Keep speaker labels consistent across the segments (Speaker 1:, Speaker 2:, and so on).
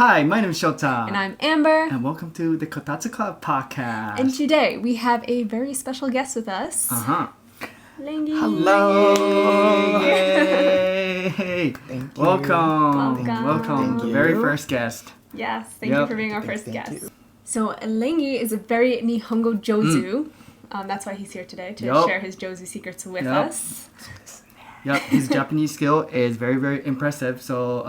Speaker 1: Hi, my name is Shota.
Speaker 2: And I'm Amber.
Speaker 1: And welcome to the Kotatsu Club Podcast.
Speaker 2: And today we have a very special guest with us. Langy.
Speaker 1: Hello. Yay.
Speaker 3: Thank you.
Speaker 1: Welcome.
Speaker 2: Thank
Speaker 1: The
Speaker 3: you.
Speaker 1: very first guest.
Speaker 2: Yes, thank you for being our first
Speaker 3: Thank
Speaker 2: guest.
Speaker 3: you.
Speaker 2: So Langy is a very Nihongo Jozu. That's why he's here today, to share his Jozu secrets with us.
Speaker 1: Yep, his Japanese skill is very, very impressive. So,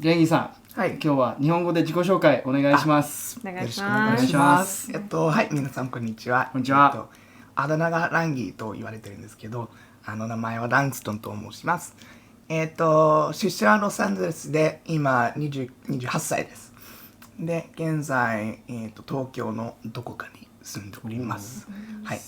Speaker 1: レンギさん、
Speaker 3: はい。
Speaker 1: 今日は日本語で自己紹介お願いします。
Speaker 2: お願いし
Speaker 3: よろしくお願
Speaker 2: ます。
Speaker 3: いします。はい、皆さんこんにちは。
Speaker 1: こんにちは。
Speaker 3: あだ名がランギーと言われてるんですけど、名前はラングストンと申します。出身はロサンゼルスで今28歳です。で、現在、東京のどこかに住んでおります。はい。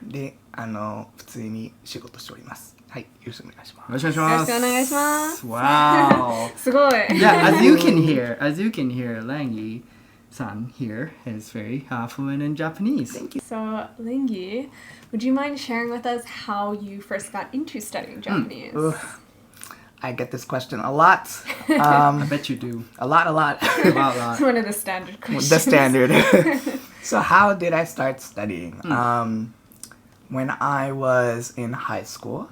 Speaker 3: で、普通に仕事しております。はい、よろしくお願いします。
Speaker 1: よろしくお願いします。
Speaker 2: よろしくお願いします。
Speaker 1: Wow.
Speaker 2: すごい。
Speaker 1: Yeah, as you can hear, Langy-san here is very fluent in Japanese.
Speaker 3: Thank you.
Speaker 2: So, Langy, would you mind sharing with us how you first got into studying Japanese?
Speaker 3: I get this question a lot.
Speaker 1: I bet you do.
Speaker 3: A lot.
Speaker 2: It's one of the standard questions.
Speaker 3: The standard. So how did I start studying? When I was in high school,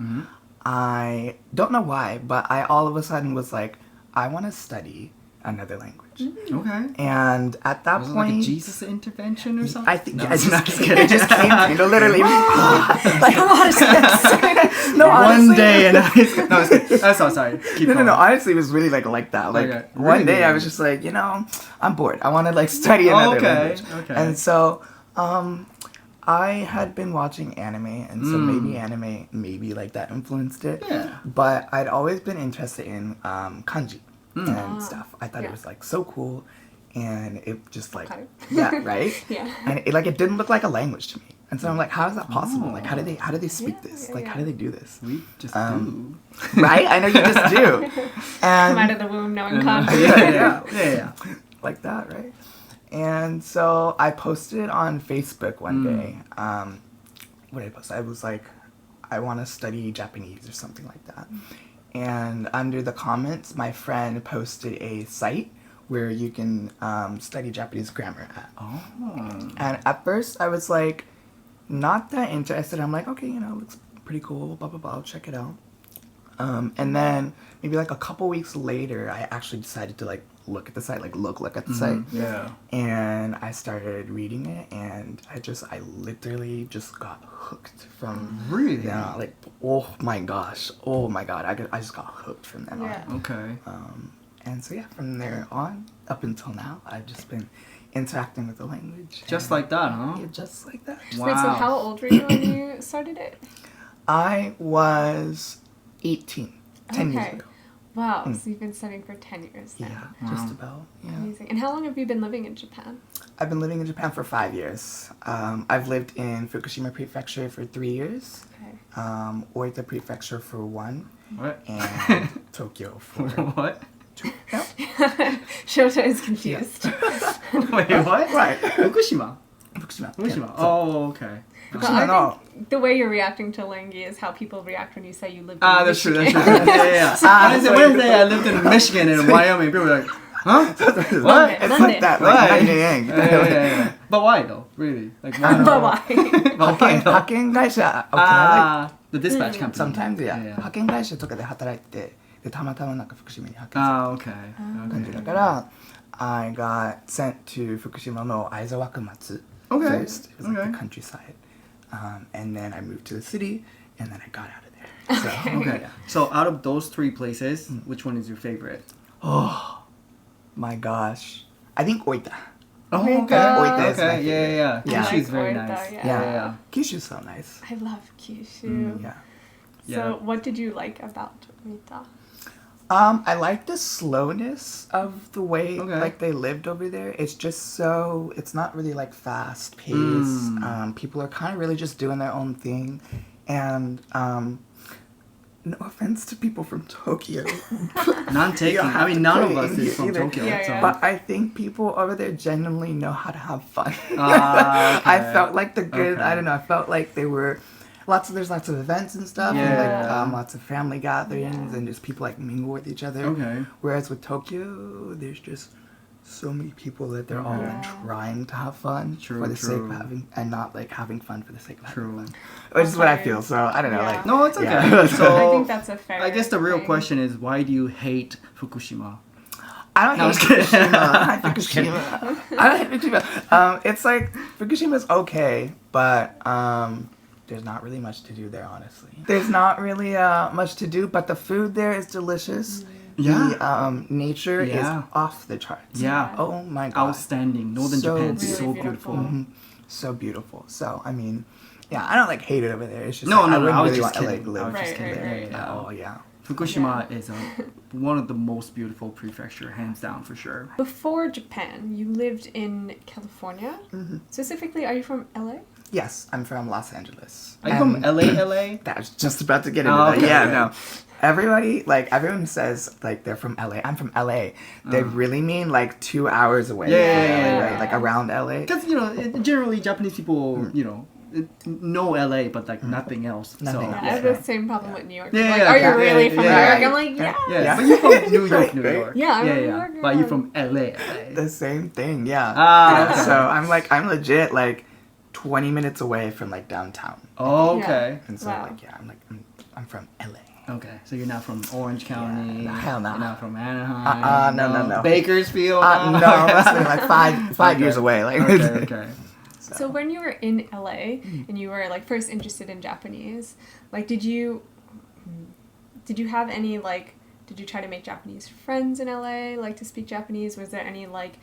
Speaker 3: I don't know why, but I all of a sudden was like, I want to study another language.
Speaker 1: Okay.
Speaker 3: And at that
Speaker 1: Was it
Speaker 3: point,
Speaker 1: like a Jesus intervention or something?
Speaker 3: I think
Speaker 1: No,
Speaker 3: I just,
Speaker 1: I'm just kidding.
Speaker 3: it just came to me, literally. Like, no,
Speaker 1: One
Speaker 3: honestly,
Speaker 1: day in high school. No, I was kidding. I'm so sorry. Keep
Speaker 3: No,
Speaker 1: going.
Speaker 3: honestly, it was really like that. Like
Speaker 1: Okay.
Speaker 3: one day,
Speaker 1: Really?
Speaker 3: I was just like, I'm bored. I want to study another language.
Speaker 1: Okay.
Speaker 3: And so, I had been watching anime, and so maybe like that influenced it.
Speaker 1: Yeah.
Speaker 3: But I'd always been interested in kanji and stuff. I thought it was so cool, and it just
Speaker 2: Okay.
Speaker 3: yeah, right.
Speaker 2: Yeah.
Speaker 3: And it didn't look like a language to me. And so I'm like, how is that possible? Like, how do they speak this?
Speaker 2: Yeah,
Speaker 3: Like, how do they do this?
Speaker 1: We just do.
Speaker 3: Right? I know you just do.
Speaker 2: Come out
Speaker 3: And
Speaker 2: of the womb knowing kanji.
Speaker 1: Yeah.
Speaker 3: like that, right? And so I posted on Facebook one day. What did I post? I was like, I want to study Japanese or something like that. And under the comments, my friend posted a site where you can study Japanese grammar at.
Speaker 1: Oh.
Speaker 3: And at first, I was like, not that interested. I'm like, okay, looks pretty cool, blah, blah, blah, I'll check it out. And then maybe a couple weeks later, I actually decided to look at the site, look at the site.
Speaker 1: Yeah.
Speaker 3: And I started reading it, and I literally just got hooked from
Speaker 1: Really?
Speaker 3: yeah, oh my god, I just got hooked from then
Speaker 2: Yeah.
Speaker 3: on.
Speaker 1: Okay.
Speaker 3: And so yeah, from there on up until now, I've just been interacting with the language.
Speaker 1: Just
Speaker 3: and-
Speaker 1: like that, huh?
Speaker 3: Yeah, just like that.
Speaker 1: Wow.
Speaker 2: Wait, so how old were you when you started it?
Speaker 3: I was 18, 10 years ago.
Speaker 2: Wow, so you've been studying for 10 years now.
Speaker 3: Yeah, just about. Yeah.
Speaker 2: Amazing. And how long have you been living in Japan?
Speaker 3: I've been living in Japan for 5 years. I've lived in Fukushima Prefecture for 3 years,
Speaker 2: Okay.
Speaker 3: Oita Prefecture for 1,
Speaker 1: What?
Speaker 3: and Tokyo for
Speaker 1: What?
Speaker 3: 2. Yeah.
Speaker 2: Shota is confused.
Speaker 1: Wait, what?
Speaker 3: Right.
Speaker 1: Fukushima?
Speaker 3: Fukushima.
Speaker 1: Fukushima.
Speaker 3: Yeah.
Speaker 1: Oh, okay.
Speaker 2: Well,
Speaker 3: Fukushima, no.
Speaker 2: I think the way you're reacting to Langy is how people react when you say you live in
Speaker 1: That's true,
Speaker 2: Michigan.
Speaker 1: that's true. Yeah. Wednesday, I lived in Michigan and Wyoming. People were like, huh? What?
Speaker 3: It's
Speaker 2: Monday.
Speaker 3: like that.
Speaker 1: Right.
Speaker 3: Yeah.
Speaker 1: But why though? Really? Like why?
Speaker 2: But why?
Speaker 1: But why though?
Speaker 3: 派遣会社、沖縄
Speaker 1: The dispatch company.
Speaker 3: sometimes, yeah.
Speaker 1: Yeah.
Speaker 3: 派遣会社とかで働いてて、でたまたま福島に派遣
Speaker 1: Okay.
Speaker 3: 感じだから、I got sent to 福島の会津若松
Speaker 1: Okay.
Speaker 3: first. It was
Speaker 1: Okay.
Speaker 3: the countryside. And then I moved to the city, and then I got out of there. So,
Speaker 1: Okay. So out of those three places, which one is your favorite?
Speaker 3: oh my gosh. I think Oita.
Speaker 1: Oh,
Speaker 2: Oita.
Speaker 3: Oita is my
Speaker 1: Okay. Yeah.
Speaker 3: Yeah.
Speaker 1: Kyushu's
Speaker 2: I
Speaker 1: very
Speaker 2: like Oita,
Speaker 1: nice.
Speaker 2: yeah.
Speaker 1: Yeah.
Speaker 3: Kyushu's so nice.
Speaker 2: I love Kyushu.
Speaker 3: Yeah.
Speaker 1: Yeah.
Speaker 2: So what did you like about Oita?
Speaker 3: I like the slowness of the way
Speaker 1: Okay.
Speaker 3: they lived over there. It's just so it's not really fast paced. People are kind of really just doing their own thing, and no offense to people from Tokyo,
Speaker 1: None taken.
Speaker 3: You don't have
Speaker 1: I mean,
Speaker 3: to
Speaker 1: none
Speaker 3: put
Speaker 1: of
Speaker 3: it
Speaker 1: us
Speaker 3: in
Speaker 1: is
Speaker 3: here
Speaker 1: from
Speaker 3: either.
Speaker 1: Tokyo.
Speaker 2: Yeah,
Speaker 1: so.
Speaker 2: yeah.
Speaker 3: but I think people over there genuinely know how to have fun.
Speaker 1: Okay.
Speaker 3: I felt like the good.
Speaker 1: Okay.
Speaker 3: I don't know. I felt like they were there's lots of events and stuff, and like lots of family gatherings, and just people like mingle with each other.
Speaker 1: Okay.
Speaker 3: Whereas with Tokyo, there's just so many people that they're all like trying to have fun for the sake of having, and not like having fun for the sake of having fun. Which is what I feel. So I don't know. Like
Speaker 1: no, it's okay.
Speaker 3: Yeah.
Speaker 1: So
Speaker 2: I think that's a fair.
Speaker 1: I guess the real
Speaker 2: thing.
Speaker 1: question is, why do you hate Fukushima?
Speaker 3: I don't hate Fukushima. I don't hate Fukushima. It's like Fukushima's okay, but there's not really much to do there, honestly. There's not really much to do, but the food there is delicious.
Speaker 1: Yeah.
Speaker 3: The nature is off the charts.
Speaker 1: Yeah.
Speaker 3: Oh my god.
Speaker 1: Outstanding. Northern Japan's
Speaker 2: really
Speaker 1: so
Speaker 2: beautiful.
Speaker 1: beautiful.
Speaker 3: So beautiful. So I mean, yeah, I don't like hate it over there. It's just
Speaker 1: No,
Speaker 3: like,
Speaker 1: no,
Speaker 3: I wouldn't
Speaker 1: I was
Speaker 3: really
Speaker 1: just
Speaker 3: want to
Speaker 1: kidding.
Speaker 3: like
Speaker 1: I
Speaker 3: live
Speaker 1: was just
Speaker 2: Right,
Speaker 1: kidding.
Speaker 2: right,
Speaker 1: Yeah.
Speaker 3: Oh yeah.
Speaker 1: Fukushima is one of the most beautiful prefecture, hands down for sure.
Speaker 2: Before Japan, you lived in California. Specifically, are you from LA?
Speaker 3: Yes, I'm from Los Angeles.
Speaker 1: Are you from LA?
Speaker 3: I was just about to get into
Speaker 1: Oh,
Speaker 3: that.
Speaker 1: okay.
Speaker 3: Yeah, no. Everyone says like they're from LA. I'm from LA. They really mean like 2 hours away.
Speaker 1: Yeah.
Speaker 3: Right? Like around LA.
Speaker 1: Because, generally Japanese people, know LA, but like nothing else.
Speaker 3: Nothing
Speaker 1: so,
Speaker 3: else.
Speaker 2: I have the same problem with New York.
Speaker 1: Yeah,
Speaker 2: Like,
Speaker 1: yeah,
Speaker 2: are
Speaker 1: yeah,
Speaker 2: you really
Speaker 1: yeah,
Speaker 2: from
Speaker 1: yeah,
Speaker 2: New York? I'm like, yeah.
Speaker 3: Yeah.
Speaker 1: But you're from New York,
Speaker 3: Right,
Speaker 1: New
Speaker 3: right.
Speaker 1: York.
Speaker 2: Yeah, I'm from New York,
Speaker 1: But you're
Speaker 2: yeah.
Speaker 1: from LA.
Speaker 3: The same thing, yeah.
Speaker 1: Okay.
Speaker 3: So I'm legit like 20 minutes away from like downtown.
Speaker 1: Oh, okay.
Speaker 3: And so
Speaker 2: Wow.
Speaker 3: I'm from LA.
Speaker 1: Okay, so you're not from Orange County.
Speaker 3: Yeah, hell no.
Speaker 1: You're not from Anaheim.
Speaker 3: No.
Speaker 1: Bakersfield.
Speaker 3: No, that's like five years away. Like
Speaker 1: Okay.
Speaker 2: So when you were in LA and you were like first interested in Japanese, like did you have any like, did you try to make Japanese friends in LA, like to speak Japanese? Was there any like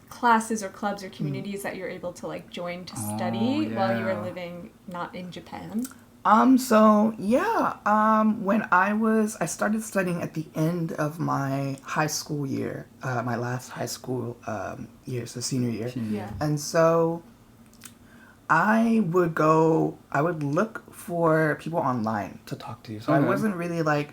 Speaker 2: classes or clubs or communities that you're able to like join to study while you were living not in Japan?
Speaker 3: When I started studying at the end of my high school year, my last high school year, so senior year.
Speaker 2: Yeah.
Speaker 3: And so I would look for people online to talk to. So I wasn't really like,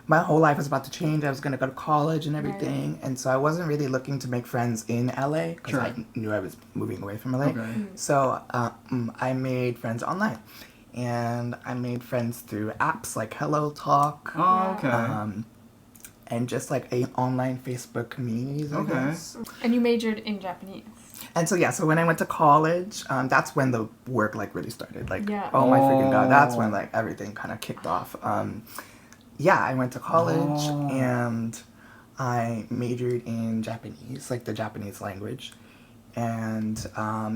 Speaker 3: my whole life was about to change. I was going to go to college and everything. Right. And so I wasn't really looking to make friends in LA because I knew I was moving away from LA. Okay. So I made friends online. And I made friends through apps like Hello Talk.
Speaker 1: Oh, okay.
Speaker 3: And just like online Facebook communities, I guess.
Speaker 2: And you majored in Japanese.
Speaker 3: And so when I went to college, that's when the work like really started. Like,
Speaker 2: oh
Speaker 3: my freaking god, that's when like everything kind of kicked off. I went to college and I majored in Japanese, like the Japanese language. And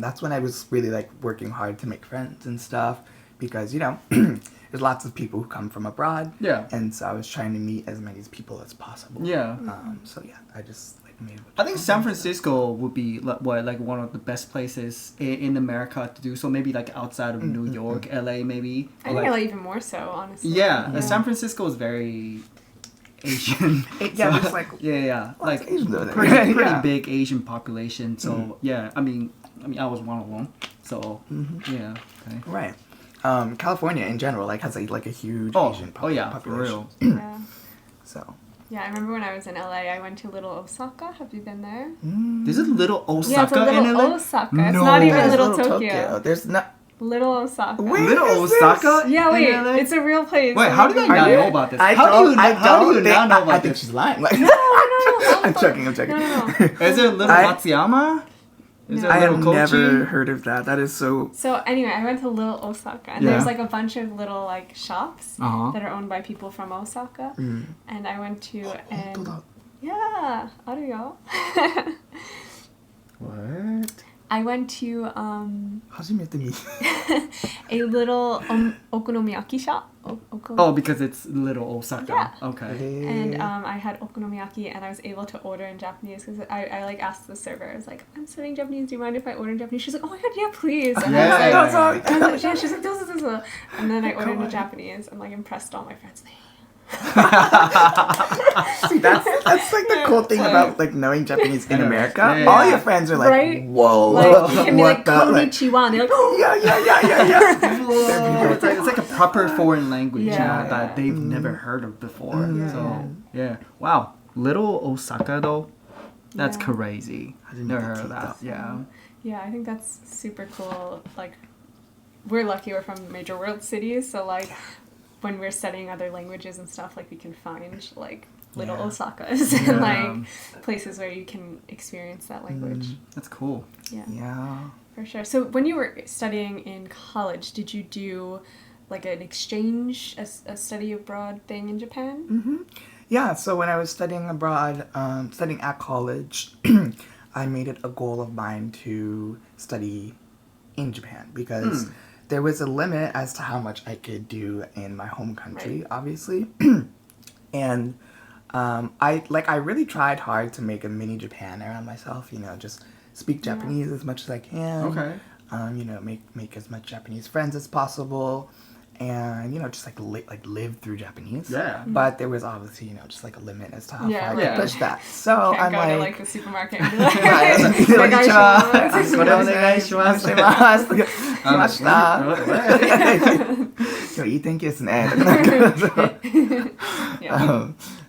Speaker 3: that's when I was really like working hard to make friends and stuff. Because, there's lots of people who come from abroad. Yeah. And so I was trying to meet as many people as possible. Yeah. I just like made it.
Speaker 1: I think San Francisco would be like one of the best places in America to do so. Maybe like outside of New York, LA maybe.
Speaker 2: I think LA even more so, honestly.
Speaker 1: Yeah. San Francisco is very Asian.
Speaker 3: There's like
Speaker 1: like
Speaker 3: Asian
Speaker 1: pretty big Asian population. So I mean I was one of them. So okay.
Speaker 3: Right. California in general has a huge Asian population.
Speaker 1: For real.
Speaker 2: Yeah.
Speaker 3: So.
Speaker 2: Yeah, I remember when I was in LA, I went to Little Osaka. Have you been there?
Speaker 1: There's a Little Osaka
Speaker 2: yeah, it's a Little
Speaker 1: in LA?
Speaker 2: Osaka. It's not even Little Tokyo.
Speaker 3: Tokyo. There's not.
Speaker 2: Little Osaka.
Speaker 1: Little Osaka?
Speaker 2: Yeah, wait. It's a real place.
Speaker 1: Wait, how did I not know about this? How do you not know about this?
Speaker 3: I think she's lying.
Speaker 2: No.
Speaker 3: I'm joking.
Speaker 2: No.
Speaker 1: Is it Little Matsuyama?
Speaker 3: I have never heard of that. That is so...
Speaker 2: So anyway, I went to Little Osaka, and there's like a bunch of little like shops that are owned by people from Osaka, and I went to yeah, aruyo.
Speaker 1: What?
Speaker 2: I went to a little okonomiyaki shop.
Speaker 1: Because it's Little Osaka.
Speaker 2: Yeah.
Speaker 1: Okay.
Speaker 2: And I had okonomiyaki, and I was able to order in Japanese because I like asked the server. I was like, "I'm studying Japanese. Do you mind if I order in Japanese?" She's like, "Oh my god, yeah, please." And she's like, "Dozo." And then I ordered in Japanese and like impressed all my friends.
Speaker 3: See, that's like the cool thing about like knowing Japanese in America.
Speaker 1: Yeah.
Speaker 3: All your friends are like, "Whoa,
Speaker 2: like, you can be like,
Speaker 3: the?"
Speaker 2: "Konnichiwa," and they're like, "Oh,
Speaker 3: yeah."
Speaker 1: It's like a proper foreign language that they've never heard of before. Wow, Little Osaka though, that's crazy. I never heard of that. Yeah.
Speaker 2: Yeah, I think that's super cool. Like, we're lucky we're from major world cities, so like when we're studying other languages and stuff, like we can find like little Osakas and like places where you can experience that language.
Speaker 1: That's cool.
Speaker 3: Yeah.
Speaker 2: For sure. So when you were studying in college, did you do like an exchange, a study abroad thing in Japan?
Speaker 3: Yeah, so when I was studying abroad, studying at college, I made it a goal of mine to study in Japan because there was a limit as to how much I could do in my home country, obviously. And I really tried hard to make a mini Japan around myself, you know, just speak Japanese as much as I can.
Speaker 1: Okay.
Speaker 3: You know, make as much Japanese friends as possible. And, you know, just live through Japanese.
Speaker 1: Yeah.
Speaker 3: But there was obviously, you know, just like a limit as to how far I
Speaker 1: Yeah.
Speaker 3: could push that. So
Speaker 2: Can't
Speaker 3: I'm
Speaker 2: go
Speaker 3: like,
Speaker 2: to like the supermarket and be like,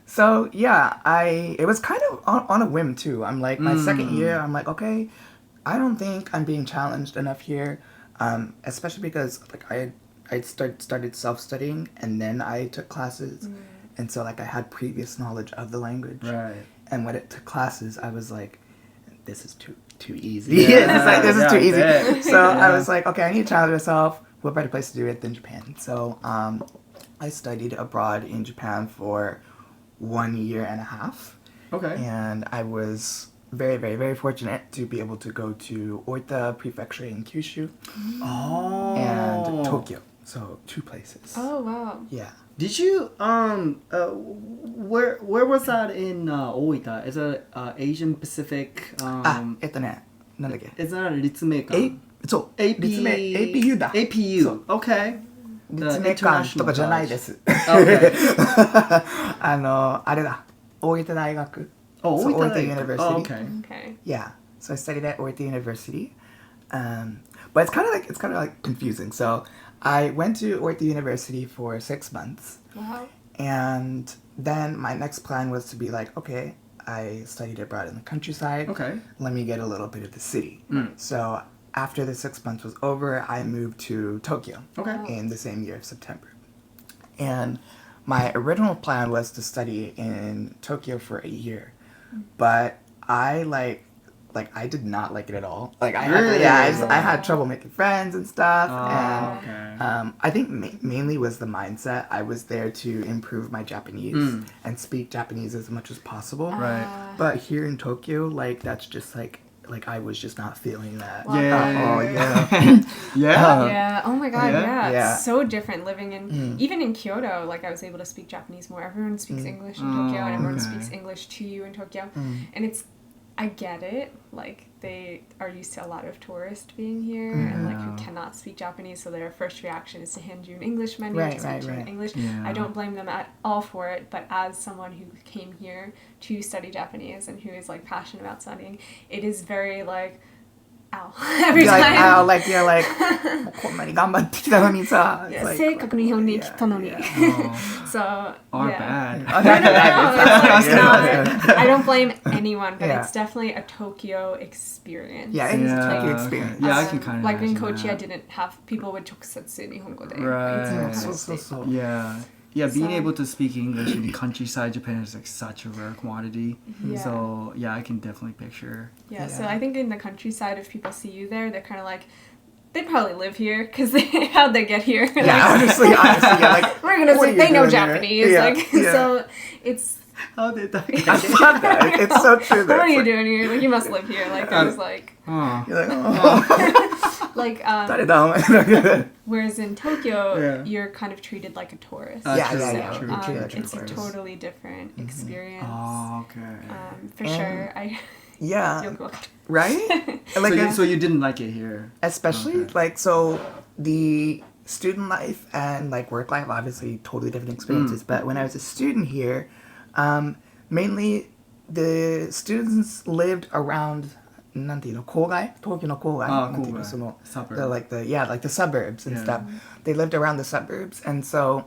Speaker 3: So yeah, it was kind of on a whim too. I'm like, my second year, I'm like, okay, I don't think I'm being challenged enough here, especially because like I started self-studying and then I took classes, and so like I had previous knowledge of the language.
Speaker 1: Right.
Speaker 3: And when it took classes, I was like, this is too easy. This is too easy. So I was like, okay, I need to challenge myself. What better place to do it than Japan? So I studied abroad in Japan for 1 year and a half.
Speaker 1: Okay.
Speaker 3: And I was very, very, very fortunate to be able to go to Oita Prefecture in Kyushu and Tokyo. So 2 places.
Speaker 2: oh, wow.
Speaker 3: Yeah.
Speaker 1: Did you where was that in Oita? Is it Asian Pacific?
Speaker 3: なんだっけ?
Speaker 1: Is that 立命館?
Speaker 3: そう
Speaker 1: AP
Speaker 3: APU だ
Speaker 1: APU. Okay.
Speaker 3: 立命館とかじゃないです
Speaker 1: Okay.
Speaker 3: あれだ大分大学
Speaker 1: Oh,
Speaker 3: so
Speaker 1: Oita
Speaker 3: Oita University.
Speaker 1: Oh, okay.
Speaker 2: Okay.
Speaker 3: Yeah, so I studied at Oita University, but it's kind of like confusing. So I went to Oita University for 6 months,
Speaker 2: Wow.
Speaker 3: and then my next plan was to be like, okay, I studied abroad in the countryside.
Speaker 1: Okay.
Speaker 3: Let me get a little bit of the city. So after the 6 months was over, I moved to Tokyo.
Speaker 1: Okay.
Speaker 3: In the same year of September, and my original plan was to study in Tokyo for a year, but I I did not like it at all. Like I had trouble making friends and stuff, and
Speaker 1: Okay.
Speaker 3: I think mainly was the mindset. I was there to improve my Japanese and speak Japanese as much as possible.
Speaker 1: Right.
Speaker 3: But here in Tokyo, like that's just like I was just not feeling that.
Speaker 2: Wow.
Speaker 1: Yeah. Yeah.
Speaker 2: Yeah. Oh my God.
Speaker 1: Yeah.
Speaker 2: Yeah. It's so different living in even in Kyoto. Like I was able to speak Japanese more. Everyone speaks English in Tokyo, and everyone speaks English to you in Tokyo. And I get it. Like they are used to a lot of tourists being here, and like who cannot speak Japanese, so their first reaction is to hand you an English menu to speak to you in English.
Speaker 1: Yeah.
Speaker 2: I don't blame them at all for it. But as someone who came here to study Japanese and who is like passionate about studying, it is very like. Ow. Every time.
Speaker 3: Like, ow, like, you're like, こんなに頑張ってきたのにさ. It's like,
Speaker 2: 正確に日本に来たのに。 So,
Speaker 1: Or
Speaker 2: yeah.
Speaker 1: bad.
Speaker 3: Oh,
Speaker 2: No, it's
Speaker 3: yeah.
Speaker 2: not. I don't blame anyone, but
Speaker 3: Yeah.
Speaker 2: it's definitely a Tokyo experience.
Speaker 3: Yeah, it's a
Speaker 1: Yeah.
Speaker 3: Tokyo experience.
Speaker 1: Yeah, I can kind of
Speaker 2: Like in
Speaker 1: imagine
Speaker 2: Kochi, I
Speaker 1: that.
Speaker 2: didn't have people with 直接日本語で
Speaker 1: Right.
Speaker 3: So.
Speaker 1: Yeah. Yeah, being
Speaker 2: So-
Speaker 1: able to speak English in countryside Japan is like such a rare commodity.
Speaker 2: Yeah.
Speaker 1: So yeah, I can definitely picture.
Speaker 2: Yeah, so
Speaker 3: Yeah.
Speaker 2: I think in the countryside, if people see you there, they're kind of like, they probably live here because how'd they get here?
Speaker 3: Yeah, honestly, yeah, like,
Speaker 2: We're gonna
Speaker 3: what
Speaker 2: say
Speaker 3: are
Speaker 2: they
Speaker 3: you
Speaker 2: know
Speaker 3: doing here?
Speaker 2: Japanese,
Speaker 3: Yeah,
Speaker 2: like
Speaker 3: yeah.
Speaker 2: so. It's
Speaker 1: How did that
Speaker 3: I love that. It's so true.
Speaker 2: what are you
Speaker 3: Like,
Speaker 2: doing here? Like you must live here. Like it was like
Speaker 1: Oh.
Speaker 3: you're like, oh,
Speaker 2: like
Speaker 3: 誰だお前.
Speaker 2: whereas in Tokyo,
Speaker 1: Yeah.
Speaker 2: you're kind of treated like a tourist.
Speaker 3: Yeah,
Speaker 1: true,
Speaker 3: yeah.
Speaker 1: true,
Speaker 3: You're treated
Speaker 1: true,
Speaker 3: like a
Speaker 2: It's a
Speaker 3: tourist.
Speaker 2: totally different experience.
Speaker 1: Oh, okay.
Speaker 2: For
Speaker 3: And-
Speaker 2: sure, I
Speaker 3: Yeah,
Speaker 2: よくわかる
Speaker 3: right?
Speaker 1: So
Speaker 3: Like,
Speaker 1: you didn't like it here?
Speaker 3: especially
Speaker 1: Okay.
Speaker 3: like so the student life and like work life obviously totally different experiences, but when I was a student here, mainly the students lived around なんていうの郊外東京の郊外なんていうのその
Speaker 1: Suburb.
Speaker 3: like the suburbs and
Speaker 1: Yeah.
Speaker 3: stuff. They lived around the suburbs, and so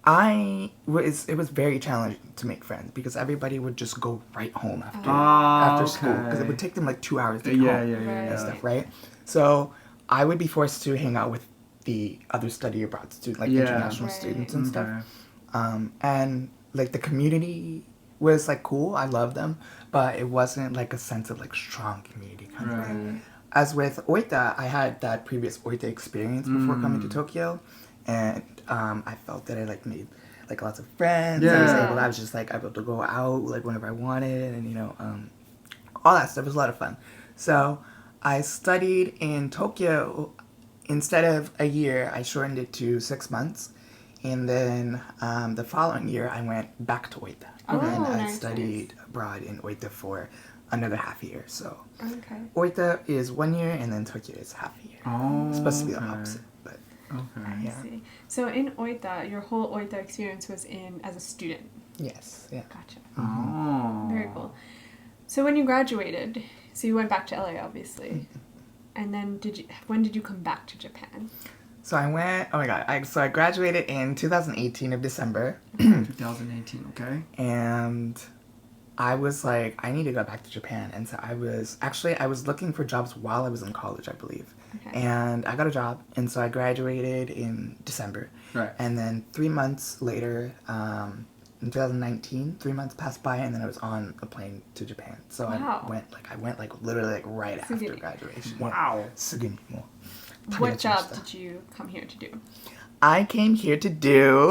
Speaker 3: it was very challenging to make friends because everybody would just go right home after school because it would take them like 2 hours to get
Speaker 1: Yeah,
Speaker 3: home
Speaker 1: yeah, yeah,
Speaker 3: and
Speaker 1: yeah.
Speaker 3: stuff, right? So I would be forced to hang out with the other study abroad students, like
Speaker 1: Yeah.
Speaker 3: international
Speaker 2: Right.
Speaker 3: students and stuff.
Speaker 1: Okay.
Speaker 3: And like the community was like cool. I loved them, but it wasn't like a sense of like strong community kind of thing.
Speaker 1: Right.
Speaker 3: As with Oita, I had that previous Oita experience before coming to
Speaker 1: Mm.
Speaker 3: Tokyo, and I felt that I like made like lots of friends. I was
Speaker 1: Yeah.
Speaker 3: able. I was just like able to go out like whenever I wanted, and all that stuff was a lot of fun. So I studied in Tokyo. Instead of a year, I shortened it to 6 months, and then the following year I went back to Oita,
Speaker 2: Oh,
Speaker 3: and I
Speaker 2: nice,
Speaker 3: studied abroad in Oita for another half year. So
Speaker 2: Okay.
Speaker 3: Oita is 1 year, and then Tokyo is half a year.
Speaker 1: Oh,
Speaker 3: It's supposed to be the
Speaker 1: okay.
Speaker 3: opposite, but
Speaker 1: Okay.
Speaker 2: I
Speaker 3: Yeah.
Speaker 2: see. So in Oita, your whole Oita experience was as a student.
Speaker 3: yes, yeah.
Speaker 2: Gotcha.
Speaker 1: Oh.
Speaker 2: Very cool. So when you graduated, so you went back to LA, obviously, and then when did you come back to Japan?
Speaker 3: So I went. Oh my god! I graduated in 2018 of December,
Speaker 1: 2018. Okay.
Speaker 3: and I was like, I need to go back to Japan, and so I was looking for jobs while I was in college, I believe,
Speaker 2: Okay.
Speaker 3: and I got a job, and so I graduated in December,
Speaker 1: Right.
Speaker 3: and then 3 months later, in 2019, 3 months passed by, and then I was on a plane to Japan. So
Speaker 2: Wow.
Speaker 3: I went literally like right after
Speaker 2: Sugini.
Speaker 3: graduation.
Speaker 1: Wow.
Speaker 3: Sugini, mo.
Speaker 2: What job did you come here to do?
Speaker 3: I came here to do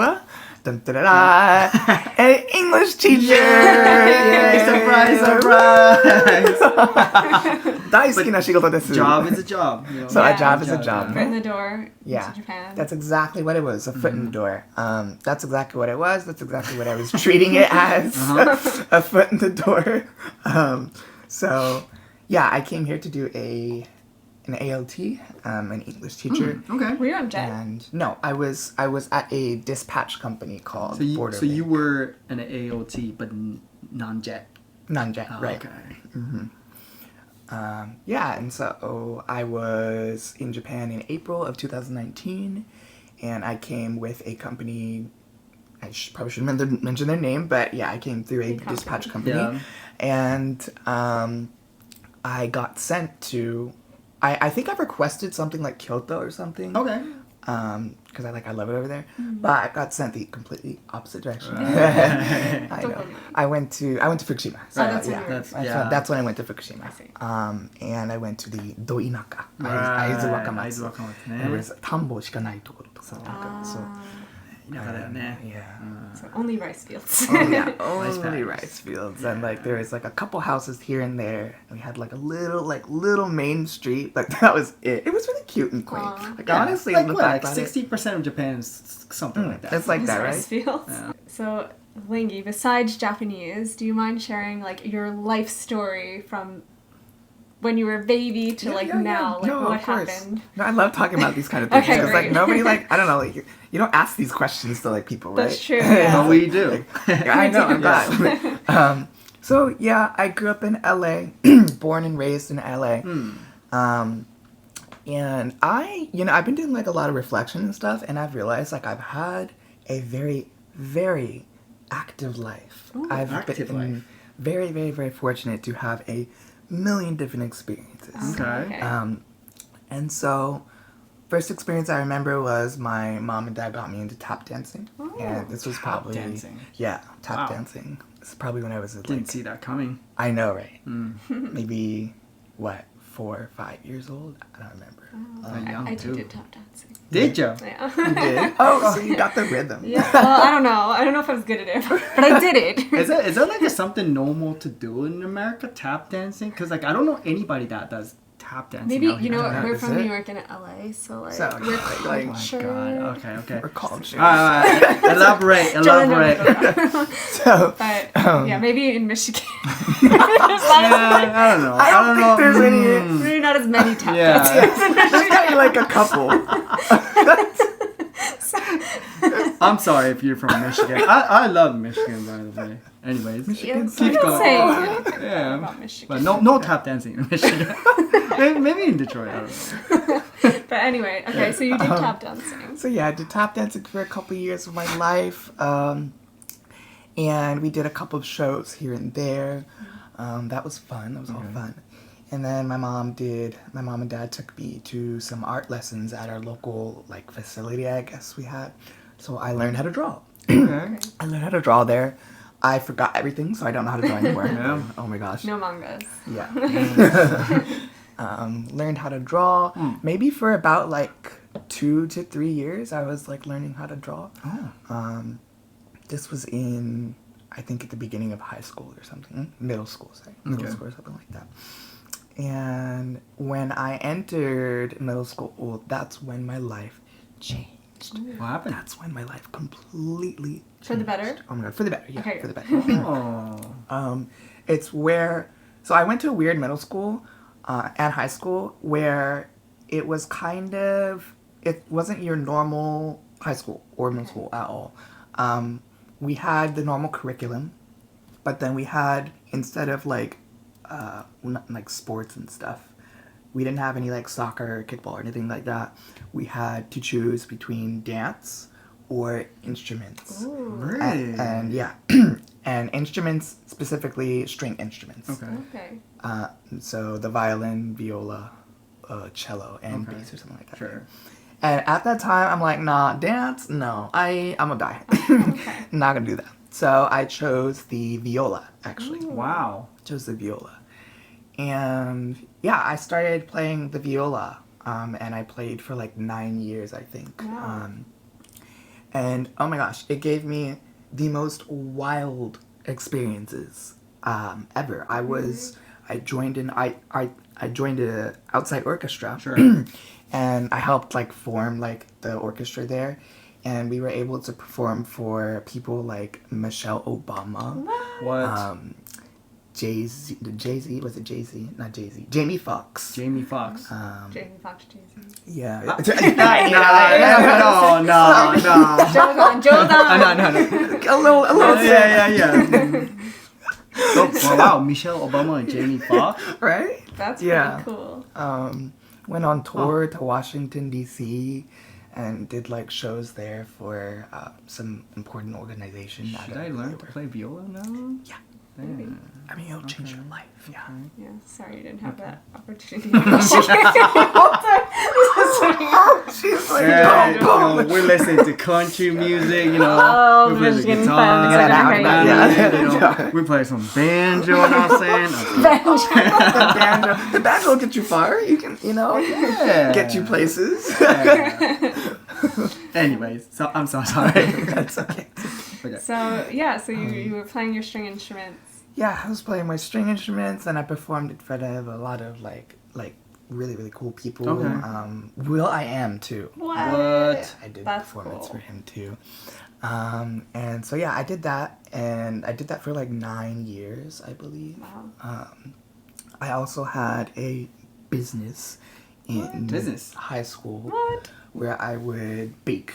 Speaker 3: dun, dun, dun, dun, an English teacher.
Speaker 1: Yay! Surprise! Surprise!
Speaker 3: 大好きな仕事です。
Speaker 1: Job is a job.
Speaker 3: So
Speaker 2: Yeah.
Speaker 3: a job is a job.
Speaker 2: Foot in the door
Speaker 3: Yeah,
Speaker 2: to Japan.
Speaker 3: that's exactly what it was, a foot in the door. That's exactly what it was. That's exactly what I was treating it as, a foot in the door. So, yeah, I came here to do an ALT, an English teacher.
Speaker 1: Okay.
Speaker 2: Were you on jet?
Speaker 3: And no, I was at a dispatch company called
Speaker 1: So you
Speaker 3: Borderlink.
Speaker 1: were an AOT but non-jet.
Speaker 3: Non-jet,
Speaker 1: Oh,
Speaker 3: right.
Speaker 1: Okay.
Speaker 3: Yeah, and so I was in Japan in April of 2019, and I came with a company. Probably shouldn't mention their name, but yeah, I came through a
Speaker 2: Big company.
Speaker 3: dispatch company,
Speaker 1: Yeah.
Speaker 3: and I got sent to. I think I requested something like Kyoto or something.
Speaker 1: Okay.
Speaker 3: Because I love it over there, but I got sent the completely opposite direction.
Speaker 1: Right.
Speaker 3: I know. I went to Fukushima. So,
Speaker 1: Right,
Speaker 2: that's when
Speaker 3: yeah,
Speaker 2: you were-
Speaker 3: that's when I went to Fukushima.
Speaker 2: I see.
Speaker 3: And I went to the Doinaka,
Speaker 1: Right.
Speaker 3: Aizuwakamatsu.
Speaker 1: Aizuwakamatsu
Speaker 3: It was 田んぼしかないところとか。 So,
Speaker 1: Yeah.
Speaker 2: So only rice fields.
Speaker 3: oh yeah,
Speaker 1: Rice
Speaker 3: only
Speaker 1: paddies.
Speaker 3: rice fields, and like there was like a couple houses here and there. We had like a little main street. Like that was it. It was really cute and quaint.
Speaker 2: Aw.
Speaker 3: Like honestly,
Speaker 1: like
Speaker 3: look
Speaker 1: what?
Speaker 3: back
Speaker 1: Like
Speaker 3: at it,
Speaker 1: 60% of Japan is something like that.
Speaker 3: it's like
Speaker 2: Just
Speaker 3: that,
Speaker 2: rice
Speaker 3: right?
Speaker 2: fields.
Speaker 1: Yeah.
Speaker 2: So, Langy, besides Japanese, do you mind sharing like your life story from when you were a baby to now? Like
Speaker 3: No,
Speaker 2: what
Speaker 3: of course.
Speaker 2: happened?
Speaker 3: No, I love talking about these kind of things
Speaker 2: Okay,
Speaker 3: because like
Speaker 2: great.
Speaker 3: nobody I don't know, like you don't ask these questions to like people, right?
Speaker 2: That's true, yeah.
Speaker 1: But we do.
Speaker 3: Yeah, I know. I'm
Speaker 1: Yeah.
Speaker 3: glad. So yeah, I grew up in LA, born and raised in LA. And I've been doing like a lot of reflection and stuff, and I've realized like I've had a very, very active life.
Speaker 2: Ooh,
Speaker 3: I've
Speaker 1: active
Speaker 3: been
Speaker 1: life.
Speaker 3: very, very, very fortunate to have a million different experiences.
Speaker 1: Okay.
Speaker 3: And so, first experience I remember was my mom and dad got me into tap dancing, and this was
Speaker 1: Tap
Speaker 3: probably
Speaker 1: dancing.
Speaker 3: yeah, tap
Speaker 1: Wow.
Speaker 3: dancing. This is probably when I was
Speaker 1: Didn't
Speaker 3: like
Speaker 1: see that coming.
Speaker 3: I know, right? Maybe what 4 or 5 years old? I don't remember.
Speaker 1: Young
Speaker 2: I
Speaker 1: too.
Speaker 2: did tap dancing.
Speaker 1: Did you?
Speaker 2: Yeah.
Speaker 3: You did? Oh, so you got the rhythm.
Speaker 2: Yeah. Well, I don't know. I don't know if I was good at it, but I did it.
Speaker 1: Is that like something normal to do in America? Tap dancing? Because like I don't know anybody that does tap dancing.
Speaker 2: Maybe
Speaker 1: out
Speaker 2: you
Speaker 1: here.
Speaker 2: know
Speaker 3: Yeah,
Speaker 2: we're
Speaker 3: is
Speaker 2: from
Speaker 3: it?
Speaker 2: New York and LA, so like
Speaker 3: So,
Speaker 2: we're
Speaker 3: like,
Speaker 1: Oh my
Speaker 2: cultured.
Speaker 1: god. Okay.
Speaker 3: We're cultured.
Speaker 1: Alright. Elaborate.
Speaker 2: No.
Speaker 3: So,
Speaker 2: But yeah, maybe in Michigan.
Speaker 1: Yeah, I don't know.
Speaker 3: I don't think there's any.
Speaker 2: Maybe not as many tap
Speaker 1: Yeah.
Speaker 2: dancers in
Speaker 3: There's
Speaker 2: Michigan.
Speaker 3: maybe like a couple.
Speaker 1: I'm sorry if you're from Michigan. I love Michigan, by the way. Anyways,
Speaker 3: Michigan's
Speaker 1: keep
Speaker 2: Don't
Speaker 1: going.
Speaker 2: say anything
Speaker 1: Yeah.
Speaker 2: about Michigan.
Speaker 1: But no tap dancing in Michigan. maybe in Detroit. I don't know.
Speaker 2: But anyway, okay, so you did tap dancing.
Speaker 3: So yeah, I did tap dancing for a couple years of my life, and we did a couple of shows here and there. That was fun. That was all fun. And then my mom and dad took me to some art lessons at our local like facility, I guess we had. So I learned how to draw.
Speaker 1: Okay.
Speaker 3: I learned how to draw there. I forgot everything, so I don't know how to draw anymore.
Speaker 1: Yeah.
Speaker 3: Oh my gosh.
Speaker 2: No mangas.
Speaker 3: Yeah. Learned how to draw. Maybe for about like 2 to 3 years, I was like learning how to draw.
Speaker 1: Oh.
Speaker 3: This was in, I think, at the beginning of high school or something. Middle school, Middle school or something like that. And when I entered middle school, that's when my life changed.
Speaker 1: What happened?
Speaker 3: That's when my life completely changed.
Speaker 2: For the better?
Speaker 3: Oh my god, for the better. Yeah,
Speaker 2: Okay.
Speaker 3: for the better.
Speaker 1: Oh.
Speaker 3: It's where, so I went to a weird middle school and high school where it was kind of, it wasn't your normal high school or middle school at all. We had the normal curriculum, but then we had, instead of like sports and stuff, we didn't have any like soccer or kickball or anything like that. We had to choose between dance or instruments.
Speaker 2: Ooh.
Speaker 1: Really?
Speaker 3: And yeah, and instruments, specifically string instruments.
Speaker 2: Okay.
Speaker 3: So the violin, viola, cello, and
Speaker 1: Okay.
Speaker 3: bass or something like that.
Speaker 1: Sure.
Speaker 3: And at that time, I'm like, nah, dance? No, I'm gonna die.
Speaker 2: Okay.
Speaker 3: Not gonna do that. So I chose the viola, actually.
Speaker 1: Wow.
Speaker 3: Chose the viola. And yeah, I started playing the viola. And I played for like 9 years, I think.
Speaker 2: Wow.
Speaker 3: And oh my gosh, it gave me the most wild experiences ever. I joined an outside orchestra.
Speaker 1: Sure.
Speaker 3: And I helped like form like the orchestra there, and we were able to perform for people like Michelle Obama,
Speaker 1: What?
Speaker 3: Jay-Z, was it Jay-Z? Not Jay-Z. Jamie Foxx.
Speaker 1: Jamie Foxx.
Speaker 2: Jamie Foxx, Jason.
Speaker 3: Yeah.
Speaker 1: No.
Speaker 2: Jodan.
Speaker 1: No.
Speaker 3: A little
Speaker 1: Yeah. So, wow, Michelle Obama and Jamie Foxx.
Speaker 3: right?
Speaker 2: That's
Speaker 3: Yeah.
Speaker 2: pretty cool.
Speaker 3: Went on tour to Washington, D.C., and did like shows there for some important organization.
Speaker 1: Should I learn to play viola now?
Speaker 3: Yeah.
Speaker 2: Maybe.
Speaker 3: I mean, it'll change your life. Yeah.
Speaker 2: Yeah, sorry you didn't have that opportunity.
Speaker 3: She's like,
Speaker 1: Yeah,
Speaker 3: don't go.
Speaker 1: we're listening to country music,
Speaker 2: Oh,
Speaker 1: we play the
Speaker 2: just getting
Speaker 1: guitar,
Speaker 2: fun.
Speaker 3: Yeah.
Speaker 1: we play some banjo, you know what I'm saying?
Speaker 3: The banjo will get you far. You can,
Speaker 1: Yeah.
Speaker 3: get you places.
Speaker 1: Anyways, so I'm so sorry.
Speaker 3: That's okay.
Speaker 1: Okay.
Speaker 2: So you were playing your string instruments.
Speaker 3: Yeah, I was playing my string instruments, and I performed in front of a lot of like really really cool people.
Speaker 1: Okay.
Speaker 3: Will I Am too.
Speaker 2: What?
Speaker 3: I did
Speaker 2: That's
Speaker 3: performance
Speaker 2: cool.
Speaker 3: for him too. And so yeah, I did that, and I did that for like 9 years, I believe.
Speaker 2: Wow.
Speaker 3: I also had a business in
Speaker 1: Business?
Speaker 3: high school
Speaker 2: What?
Speaker 3: where I would bake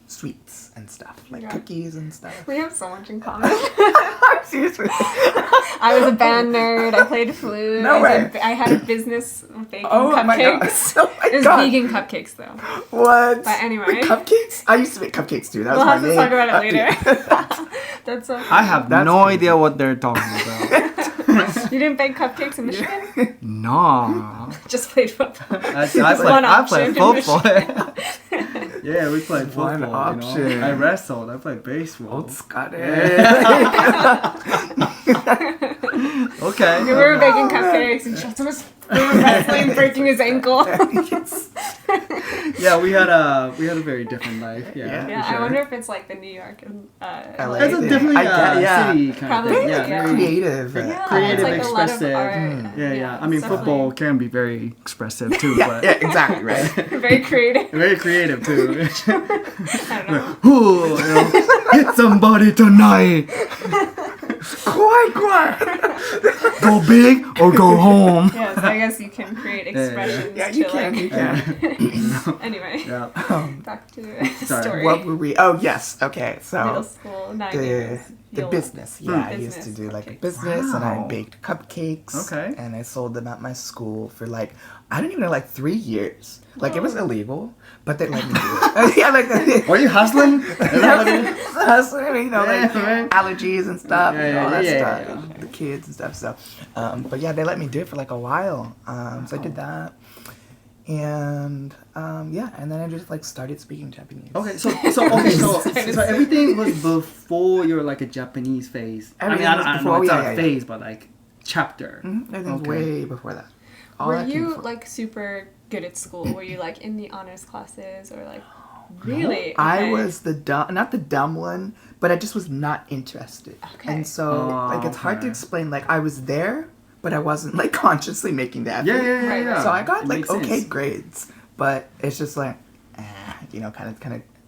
Speaker 3: sweets and stuff, like
Speaker 2: Yeah.
Speaker 3: cookies and stuff.
Speaker 2: We have so much in common.
Speaker 3: Seriously.
Speaker 2: I was a band nerd. I played flute.
Speaker 3: No way.
Speaker 2: I had a business baking
Speaker 3: Oh my god.
Speaker 2: cupcakes.
Speaker 3: Oh my
Speaker 2: It was
Speaker 3: god.
Speaker 2: vegan cupcakes though.
Speaker 3: What?
Speaker 2: But anyway.
Speaker 3: Wait, cupcakes? I used to make cupcakes too. That
Speaker 2: We'll
Speaker 3: was
Speaker 2: have
Speaker 3: my
Speaker 2: to
Speaker 3: name.
Speaker 2: talk about it later. That's so.
Speaker 1: I have
Speaker 3: That's
Speaker 1: no
Speaker 3: crazy.
Speaker 1: idea what they're talking about.
Speaker 2: You didn't bake cupcakes in Michigan?
Speaker 1: No.
Speaker 2: Just played football.
Speaker 1: I
Speaker 2: One
Speaker 1: played
Speaker 2: option in
Speaker 1: football. Yeah, we played football.
Speaker 3: One option.
Speaker 1: I wrestled. I played baseball. Okay.
Speaker 2: We were baking cupcakes and Shota was wrestling, breaking his ankle.
Speaker 1: Yeah, we had a very different life. Yeah.
Speaker 3: Yeah.
Speaker 1: for
Speaker 2: Yeah,
Speaker 1: sure.
Speaker 2: I wonder if it's like the New York and
Speaker 3: LA
Speaker 1: That's a
Speaker 3: thing.
Speaker 1: definitely
Speaker 3: Yeah.
Speaker 1: city kind
Speaker 2: Probably,
Speaker 1: of thing.
Speaker 2: yeah.
Speaker 1: Yeah, very
Speaker 3: creative.
Speaker 2: Yeah,
Speaker 1: creative,
Speaker 2: it's like
Speaker 1: expressive.
Speaker 2: a lot of art.
Speaker 1: Yeah. I mean,
Speaker 2: it's
Speaker 1: football can be very expressive too,
Speaker 3: Yeah,
Speaker 1: but
Speaker 3: yeah, exactly, right.
Speaker 2: definitely very creative.
Speaker 1: very creative too.
Speaker 2: I don't know.
Speaker 1: Ooh, you know, hit somebody tonight.
Speaker 3: Quiet.
Speaker 1: Go big or go home.
Speaker 2: Yes, I guess you can create expressions
Speaker 3: Yeah,
Speaker 2: to
Speaker 3: you can.
Speaker 2: like.
Speaker 3: You can.
Speaker 2: anyway,
Speaker 1: Yeah.
Speaker 2: back to the
Speaker 1: Sorry.
Speaker 2: story.
Speaker 3: What were we? Oh, yes. Okay,
Speaker 2: Middle
Speaker 3: so
Speaker 2: school, 9
Speaker 3: the
Speaker 2: years.
Speaker 3: the
Speaker 2: You'll-
Speaker 3: business. Yeah, I used to
Speaker 2: Business
Speaker 3: do like a
Speaker 2: cupcakes.
Speaker 3: business, and I
Speaker 1: Wow.
Speaker 3: baked cupcakes.
Speaker 1: Okay.
Speaker 3: And I sold them at my school for like, I don't even know, like 3 years. Like it was illegal, but they let me do it. Yeah, like
Speaker 1: Were you hustling? Is that what it is?
Speaker 3: hustling, like
Speaker 1: Yeah, right.
Speaker 3: allergies and stuff,
Speaker 1: Yeah,
Speaker 3: and all that
Speaker 1: yeah,
Speaker 3: stuff.
Speaker 1: yeah.
Speaker 3: The kids and stuff. So, but yeah, they let me do it for like a while. So I did that. And yeah, and then I just like started speaking Japanese.
Speaker 1: Okay, so everything was before your like a Japanese phase.
Speaker 3: Everything
Speaker 1: I mean,
Speaker 3: was
Speaker 1: I don't know,
Speaker 3: before,
Speaker 1: it's
Speaker 3: yeah,
Speaker 1: not
Speaker 3: yeah,
Speaker 1: a
Speaker 3: yeah.
Speaker 1: phase, but like chapter.
Speaker 3: Everything's
Speaker 1: Okay.
Speaker 3: way before that. All
Speaker 2: Were
Speaker 3: that came
Speaker 2: you
Speaker 3: before.
Speaker 2: like super good at school? Were you like in the honors classes or like really?
Speaker 3: I
Speaker 2: Okay.
Speaker 3: was not the dumb one, but I just was not interested.
Speaker 2: Okay.
Speaker 3: And so like it's hard to
Speaker 1: okay.
Speaker 3: explain. Like I was there, but I wasn't like consciously making the effort.
Speaker 1: Yeah.
Speaker 2: Right.
Speaker 3: So I got
Speaker 1: It
Speaker 3: like
Speaker 1: makes
Speaker 3: okay
Speaker 1: sense.
Speaker 3: grades, but it's just like,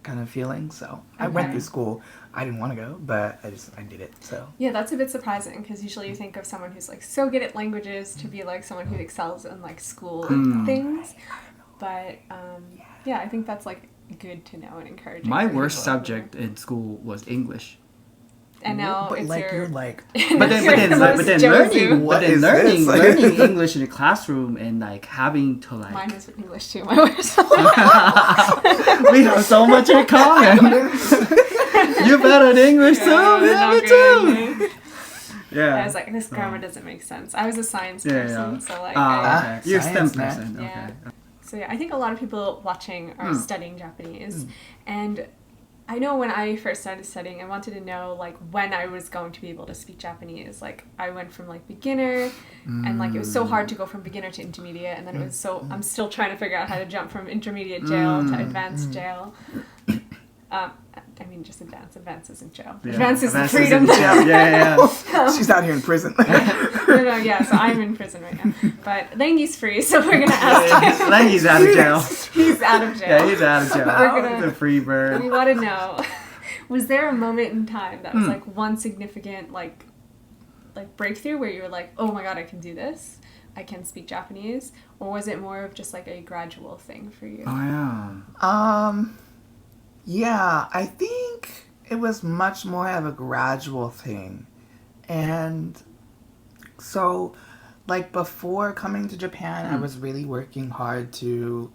Speaker 3: kind of feeling. So I went
Speaker 2: Okay.
Speaker 3: through school. I didn't want to go, but I did it. So
Speaker 2: Yeah, that's a bit surprising because usually you think of someone who's like so good at languages to be like someone who excels in like school things. But yeah, I think that's like good to know and encouraging.
Speaker 1: My
Speaker 2: for
Speaker 1: worst
Speaker 2: people out
Speaker 1: subject in school was English.
Speaker 2: there. And now
Speaker 3: but
Speaker 2: it's
Speaker 3: like
Speaker 2: your.
Speaker 3: you're like
Speaker 1: But then
Speaker 2: Jozu.
Speaker 3: What is
Speaker 1: learning
Speaker 3: this?
Speaker 1: English in the classroom and like having to like
Speaker 2: Mine was English too. My worst.
Speaker 1: we have so much in common. You're better at English too. Yeah, me too. Yeah.
Speaker 2: I was like, this grammar doesn't make sense. I was a science
Speaker 1: Yeah,
Speaker 2: person,
Speaker 1: yeah.
Speaker 2: so like.
Speaker 1: Okay. You're a STEM
Speaker 3: Science, man.
Speaker 1: person.
Speaker 2: Yeah.
Speaker 1: Okay.
Speaker 2: So yeah, I think a lot of people watching are studying Japanese, and I know when I first started studying, I wanted to know like when I was going to be able to speak Japanese. Like I went from like beginner, and like it was so hard to go from beginner to intermediate, and then it was so I'm still trying to figure out how to jump from intermediate jail to advanced jail. I mean, just advanced. Advanced isn't jail.
Speaker 1: Yeah.
Speaker 2: Advanced is
Speaker 1: Advanced
Speaker 2: freedom.
Speaker 1: isn't jail. Yeah.
Speaker 3: she's out here in prison.
Speaker 2: No, yeah. So I'm in prison right now, but Langy's free, so we're gonna ask him.
Speaker 1: Langy's out of jail.
Speaker 2: He's out of jail.
Speaker 1: Yeah, he's out of jail.
Speaker 2: We're gonna-
Speaker 1: The free bird.
Speaker 2: We want to know, was there a moment in time that was like one significant like breakthrough where you were like, oh my god, I can do this, I can speak Japanese, or was it more of just like a gradual thing for you?
Speaker 1: Oh yeah.
Speaker 3: Yeah, I think it was much more of a gradual thing. And so, like, before coming to Japan, I was really working hard to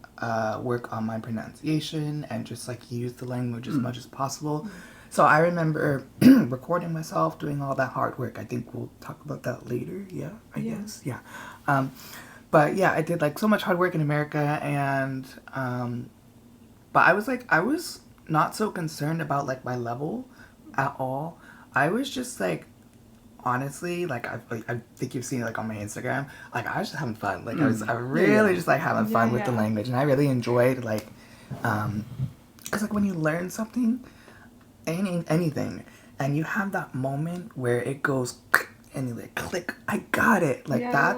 Speaker 3: work on my pronunciation and just, like, use the language as much as possible. So I remember recording myself, doing all that hard work. I think we'll talk about that later. Yeah, I guess. Yeah. But, yeah, I did, like, so much hard work in America. And, but I was not so concerned about like my level at all. I was just like, honestly, like I think you've seen it like on my Instagram. Like I was just having fun. Like I was really just like having fun with the language, and I really enjoyed like, cause like when you learn something, anything, and you have that moment where it goes and you like click, I got it. Like that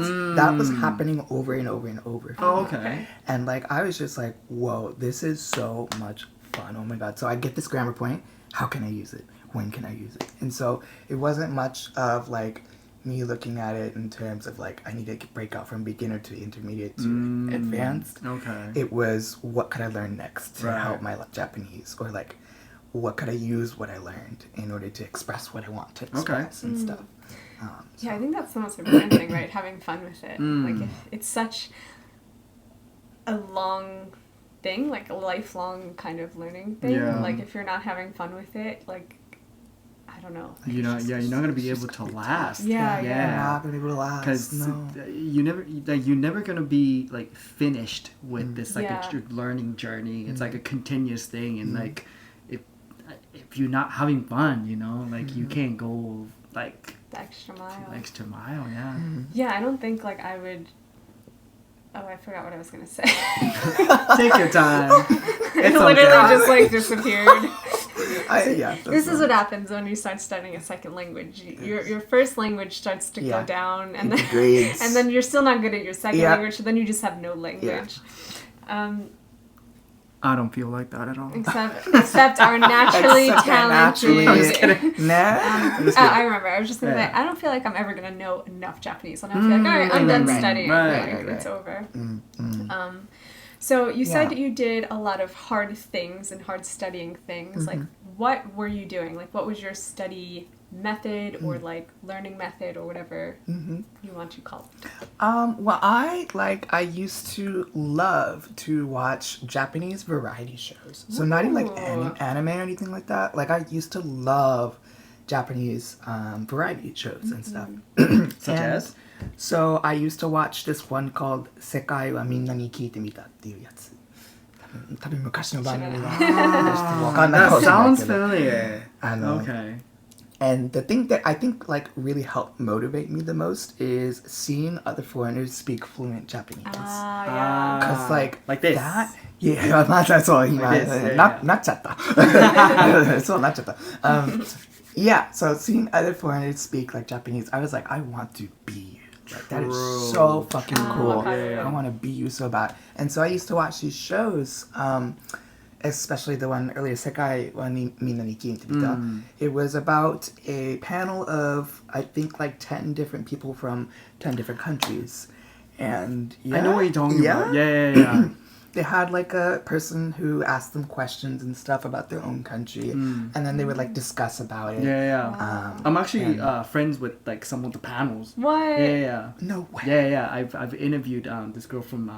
Speaker 3: was happening over and over and over.
Speaker 1: Oh, okay.
Speaker 3: And like I was just like, whoa, this is so much fun. Oh my god. So I get this grammar point. How can I use it? When can I use it? And so it wasn't much of like me looking at it in terms of like I need to break out from beginner to intermediate to advanced.
Speaker 1: Okay.
Speaker 3: It was what could I learn next to
Speaker 1: Right.
Speaker 3: help my Japanese, or like what could I use what I learned in order to express what I want to express and stuff.
Speaker 2: Yeah, I think that's the most important thing, right? Having fun with it. Like it's such a long thing, like a lifelong kind of learning thing.
Speaker 1: Yeah.
Speaker 2: Like if you're not having fun with it, like I don't know.
Speaker 1: You're not gonna be able to last.
Speaker 2: Yeah,
Speaker 3: I'm not gonna be able to last.
Speaker 1: Because
Speaker 3: No.
Speaker 1: you're never gonna be like finished with this like
Speaker 2: Yeah.
Speaker 1: learning journey. It's like a continuous thing, and like if you're not having fun, you know, like you can't go like
Speaker 2: The extra mile.
Speaker 1: extra mile. Yeah.
Speaker 2: Yeah, I don't think like I would. Oh, I forgot what I was gonna say.
Speaker 1: Take your time.
Speaker 2: It
Speaker 1: It's
Speaker 2: literally
Speaker 1: okay.
Speaker 2: just like disappeared. This is
Speaker 3: what
Speaker 2: what happens when you start studying a second language. Your first language starts to go down, and then
Speaker 3: grades.
Speaker 2: and then you're still not good at your second
Speaker 3: Yeah.
Speaker 2: language, so then you just have no language.
Speaker 1: I don't feel like that at all.
Speaker 2: Except our naturally talented. I remember. I was just gonna say, I don't feel like I'm ever gonna know enough Japanese. And I feel like, all right, I'm done studying.
Speaker 1: Right.
Speaker 2: It's over. So you said you did a lot of hard things and hard studying things. Like, what were you doing? Like, what was your study method or like learning method or whatever you want to call it?
Speaker 3: Well, I used to love to watch Japanese variety shows. So not even like anime or anything like that. Like I used to love Japanese variety shows and stuff.
Speaker 1: Such
Speaker 3: And
Speaker 1: as?
Speaker 3: So I used to watch this one called 世界はみんなに聞いてみたっていうやつ。多分昔の番組がわかんないか
Speaker 1: That
Speaker 3: もしれない
Speaker 1: sounds
Speaker 3: けど。
Speaker 1: familiar.
Speaker 3: あの
Speaker 1: Okay.
Speaker 3: And the thing that I think like really helped motivate me the most is seeing other foreigners speak fluent Japanese.
Speaker 2: Ah, yeah.
Speaker 3: Cause like
Speaker 1: this.
Speaker 3: that, yeah, またそう今
Speaker 1: Like this, yeah,
Speaker 3: なっちゃった。そうなっちゃった。Yeah, so seeing other foreigners speak like Japanese, I was like, I want to be you. Like that is so fucking cool.
Speaker 2: Yeah.
Speaker 3: I want to be you so bad. And so I used to watch these shows, especially the one earlier, 世界はみんなに聞いてみた. It was about a panel of, I think, like 10 different people from 10 different countries. And yeah,
Speaker 1: I know what you're talking
Speaker 3: yeah.
Speaker 1: about. Yeah.
Speaker 3: They had like a person who asked them questions and stuff about their own country, and then they would like discuss about it.
Speaker 1: Yeah. I'm actually friends with like some of the panels.
Speaker 2: What?
Speaker 1: Yeah.
Speaker 3: No way.
Speaker 1: Yeah. I've interviewed this girl from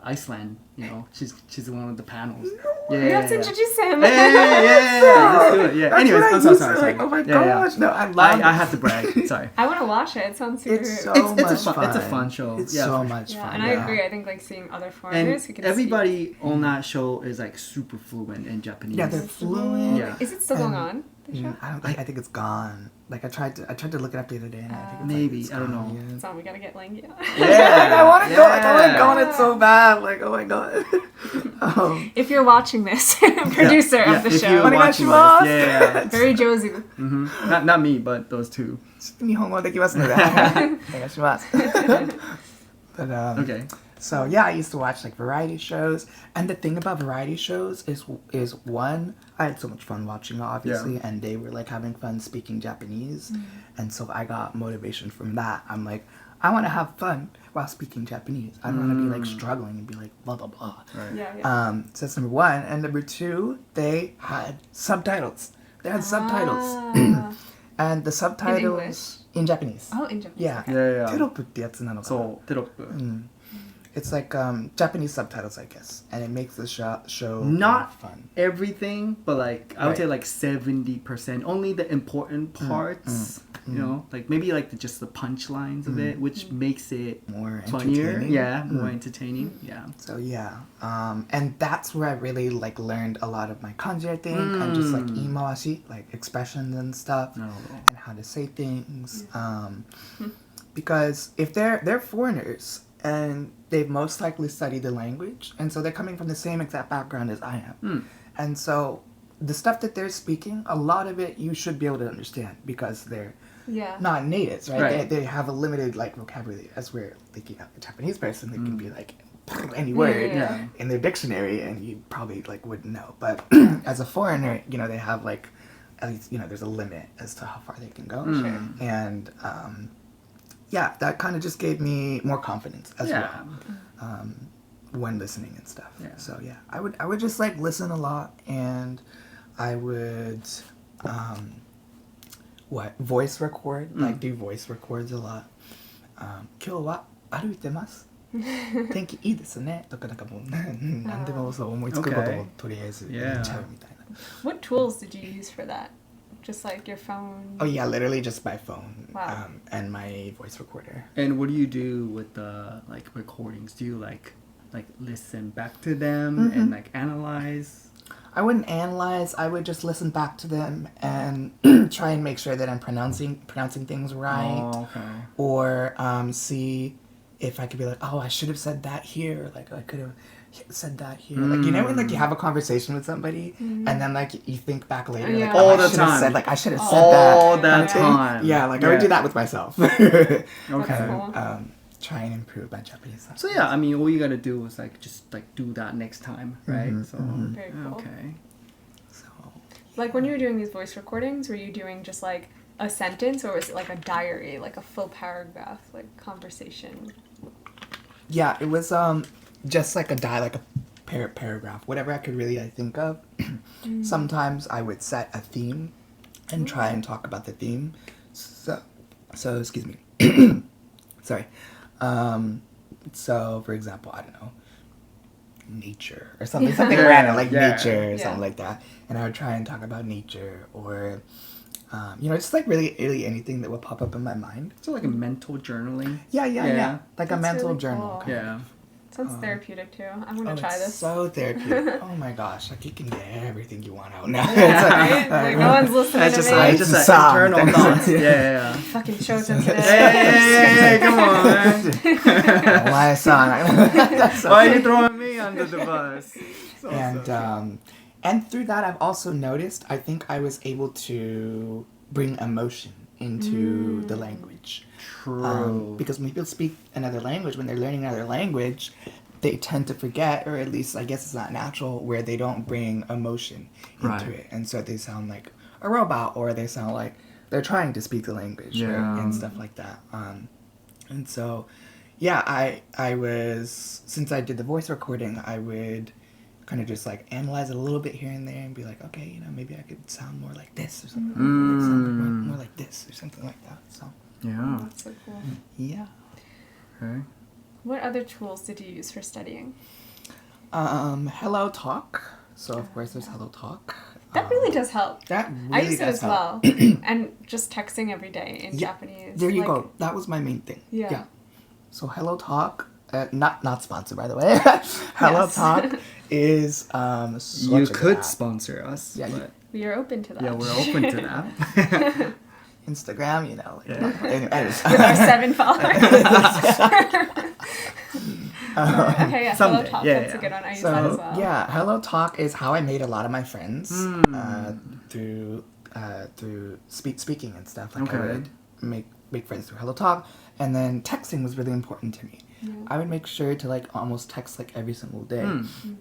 Speaker 1: Iceland. You know, she's one of the panels.
Speaker 2: You have to introduce him.
Speaker 1: Yeah. Let's do it. Yeah.
Speaker 3: That's
Speaker 1: Anyways,
Speaker 3: what I
Speaker 1: I'm so
Speaker 3: used to
Speaker 1: sorry.
Speaker 3: like. Oh my
Speaker 1: Yeah.
Speaker 3: gosh, no, I love
Speaker 1: I have to brag. Sorry.
Speaker 2: I want to watch it. It sounds super.
Speaker 3: It's so
Speaker 1: It's
Speaker 3: much fun.
Speaker 1: It's a fun show.
Speaker 3: It's
Speaker 1: Yeah,
Speaker 3: so
Speaker 1: for
Speaker 3: much
Speaker 2: yeah,
Speaker 3: fun.
Speaker 2: and I agree. I think like seeing other
Speaker 1: And
Speaker 2: foreigners who can
Speaker 1: everybody on that show is like super fluent in Japanese.
Speaker 3: Yeah, they're fluent.
Speaker 1: Yeah.
Speaker 2: Is it still going on? The show?
Speaker 3: I think it's gone. Like I tried to look it up the other day, and I think it's
Speaker 1: Maybe,
Speaker 3: it's
Speaker 1: I don't
Speaker 3: gone,
Speaker 1: know.
Speaker 3: yeah.
Speaker 2: So we gotta get Langy on.
Speaker 3: Yeah, I want to go. Like, I want to go on
Speaker 2: Yeah.
Speaker 3: it so bad. Like, oh my god.
Speaker 2: If you're watching this, producer of the
Speaker 1: if
Speaker 2: show,
Speaker 1: you're watching this,
Speaker 3: Onegaishimasu.
Speaker 1: yeah.
Speaker 2: very Josie.
Speaker 1: Not me, but those two.
Speaker 3: 日本語できますので、お願いします。But
Speaker 1: Okay.
Speaker 3: so yeah, I used to watch like variety shows, and the thing about variety shows is one, I had so much fun watching it, obviously, and they were like having fun speaking Japanese, and so I got motivation from that. I'm like, I want to have fun while speaking Japanese. I don't want to be like struggling and be like blah blah blah.
Speaker 1: Right.
Speaker 2: Yeah.
Speaker 3: So that's number one, and number two, they had subtitles. They had subtitles,
Speaker 2: Ah.
Speaker 3: and the subtitles
Speaker 2: English?
Speaker 3: in Japanese.
Speaker 2: Oh, in Japanese.
Speaker 3: Yeah.
Speaker 1: Yeah.
Speaker 3: テロップってやつなのかな。
Speaker 1: So, テロップ.
Speaker 3: It's like Japanese subtitles, I guess, and it makes the show
Speaker 1: Not
Speaker 3: more fun.
Speaker 1: everything, but like I would
Speaker 3: Right.
Speaker 1: say like 70%. Only the important parts, you know, like maybe like just the punchlines of it, which makes it
Speaker 3: More
Speaker 1: funnier.
Speaker 3: entertaining.
Speaker 1: Yeah, more entertaining. Yeah.
Speaker 3: So yeah, and that's where I really like learned a lot of my kanji, I think, and just like imawashi, like expressions and stuff,
Speaker 1: No.
Speaker 3: and how to say things. Because if they're foreigners and they've most likely studied the language, and so they're coming from the same exact background as I am, and so the stuff that they're speaking, a lot of it you should be able to understand because they're
Speaker 2: Yeah.
Speaker 3: not natives, right?
Speaker 1: Right.
Speaker 3: They have a limited like vocabulary. As where like you know, a Japanese person, they can be like any word
Speaker 1: Yeah.
Speaker 3: in their dictionary, and you probably like wouldn't know. But as a foreigner, you know, they have like at least you know there's a limit as to how far they can go, and yeah, that kind of just gave me more confidence as
Speaker 1: Yeah.
Speaker 3: well when listening and stuff.
Speaker 1: Yeah.
Speaker 3: So yeah, I would just like listen a lot, and I would voice record, like do voice records a lot. 今日は歩いてます。天気いいですね。とかなんかもう何でもそう思いつくことをとりあえず言っちゃうみたいな。
Speaker 2: What tools did you use for that? Just like your phone?
Speaker 3: Oh yeah, literally just my phone
Speaker 2: Wow.
Speaker 3: and my voice recorder.
Speaker 1: And what do you do with the like recordings? Do you like listen back to them and like analyze?
Speaker 3: I wouldn't analyze. I would just listen back to them and try and make sure that I'm pronouncing things right,
Speaker 1: Oh, okay.
Speaker 3: or see if I could be like, oh, I should have said that here. Like I could have said that here. Like you know when like you have a conversation with somebody and then like you think back later, like
Speaker 2: Yeah.
Speaker 3: oh,
Speaker 1: All
Speaker 3: I
Speaker 1: the
Speaker 3: should have
Speaker 1: time.
Speaker 3: said like I should have said that.
Speaker 1: All
Speaker 3: kind of
Speaker 1: that
Speaker 3: thing.
Speaker 1: time.
Speaker 3: Yeah, like I would do that with myself.
Speaker 1: Okay.
Speaker 2: Cool.
Speaker 3: Try and improve my Japanese.
Speaker 1: So yeah, I mean, all you gotta do is like just like do that next time, right? So
Speaker 2: Very cool.
Speaker 1: okay.
Speaker 3: So
Speaker 2: Like when you were doing these voice recordings, were you doing just like a sentence or was it like a diary, like a full paragraph, like conversation?
Speaker 3: yeah, it was just like a paragraph, whatever I could really think of. Sometimes I would set a theme and try and talk about the theme. So excuse me. Sorry. So for example, I don't know, nature or something random like
Speaker 1: Yeah.
Speaker 3: nature or
Speaker 2: Yeah.
Speaker 3: something like that, and I would try and talk about nature or just like really anything that would pop up in my mind.
Speaker 1: So like a mental journaling.
Speaker 3: Yeah. Like a
Speaker 2: That's
Speaker 3: mental
Speaker 2: really
Speaker 3: journal.
Speaker 2: cool.
Speaker 3: Kind of.
Speaker 1: Yeah.
Speaker 2: Sounds therapeutic too. I'm gonna try
Speaker 3: It's
Speaker 2: this.
Speaker 3: so therapeutic. Oh my gosh, like you can get everything you want out now.
Speaker 2: Right? Like no one's listening to me.
Speaker 1: It's just like internal thoughts. Yeah.
Speaker 2: Fucking Shota today.
Speaker 1: Hey, come on, man.
Speaker 3: My son.
Speaker 1: Why are you throwing me under the bus?
Speaker 3: And through that, I've also noticed, I think I was able to bring emotion into the language.
Speaker 1: True.
Speaker 3: Because when people speak another language, when they're learning another language, they tend to forget, or at least I guess it's not natural, where they don't bring emotion into it. And so they sound like a robot, or they sound like they're trying to speak the language, right? And stuff like that. And so, yeah, I was, since I did the voice recording, I would kind of just like analyze it a little bit here and there and be like, okay, maybe I could sound more like this or something. Sound more like this or something like that. So
Speaker 1: Yeah.
Speaker 2: That's so cool.
Speaker 3: yeah.
Speaker 1: Okay.
Speaker 2: What other tools did you use for studying?
Speaker 3: Hello Talk. So of course there's Hello Talk.
Speaker 2: That really does help.
Speaker 3: That really
Speaker 2: I use it
Speaker 3: does
Speaker 2: as
Speaker 3: help.
Speaker 2: well. And just texting every day in Japanese.
Speaker 3: There you
Speaker 2: like,
Speaker 3: go. That was my main thing.
Speaker 2: Yeah.
Speaker 3: So Hello Talk, not sponsored by the way. Hello Talk is
Speaker 1: You could sponsor us.
Speaker 3: Yeah,
Speaker 1: but
Speaker 2: We are open to that.
Speaker 1: yeah, we're open to that.
Speaker 3: Instagram, anyways.
Speaker 2: With our 7 followers. Okay, yeah, Hello
Speaker 1: Someday.
Speaker 2: Talk.
Speaker 1: Yeah,
Speaker 2: That's a
Speaker 1: yeah.
Speaker 2: good one. I use that as well.
Speaker 3: Yeah, Hello Talk is how I made a lot of my friends through speaking and stuff. Like I
Speaker 1: Okay.
Speaker 3: would make friends through Hello Talk, and then texting was really important to me.
Speaker 2: Yeah.
Speaker 3: I would make sure to like almost text like every single day,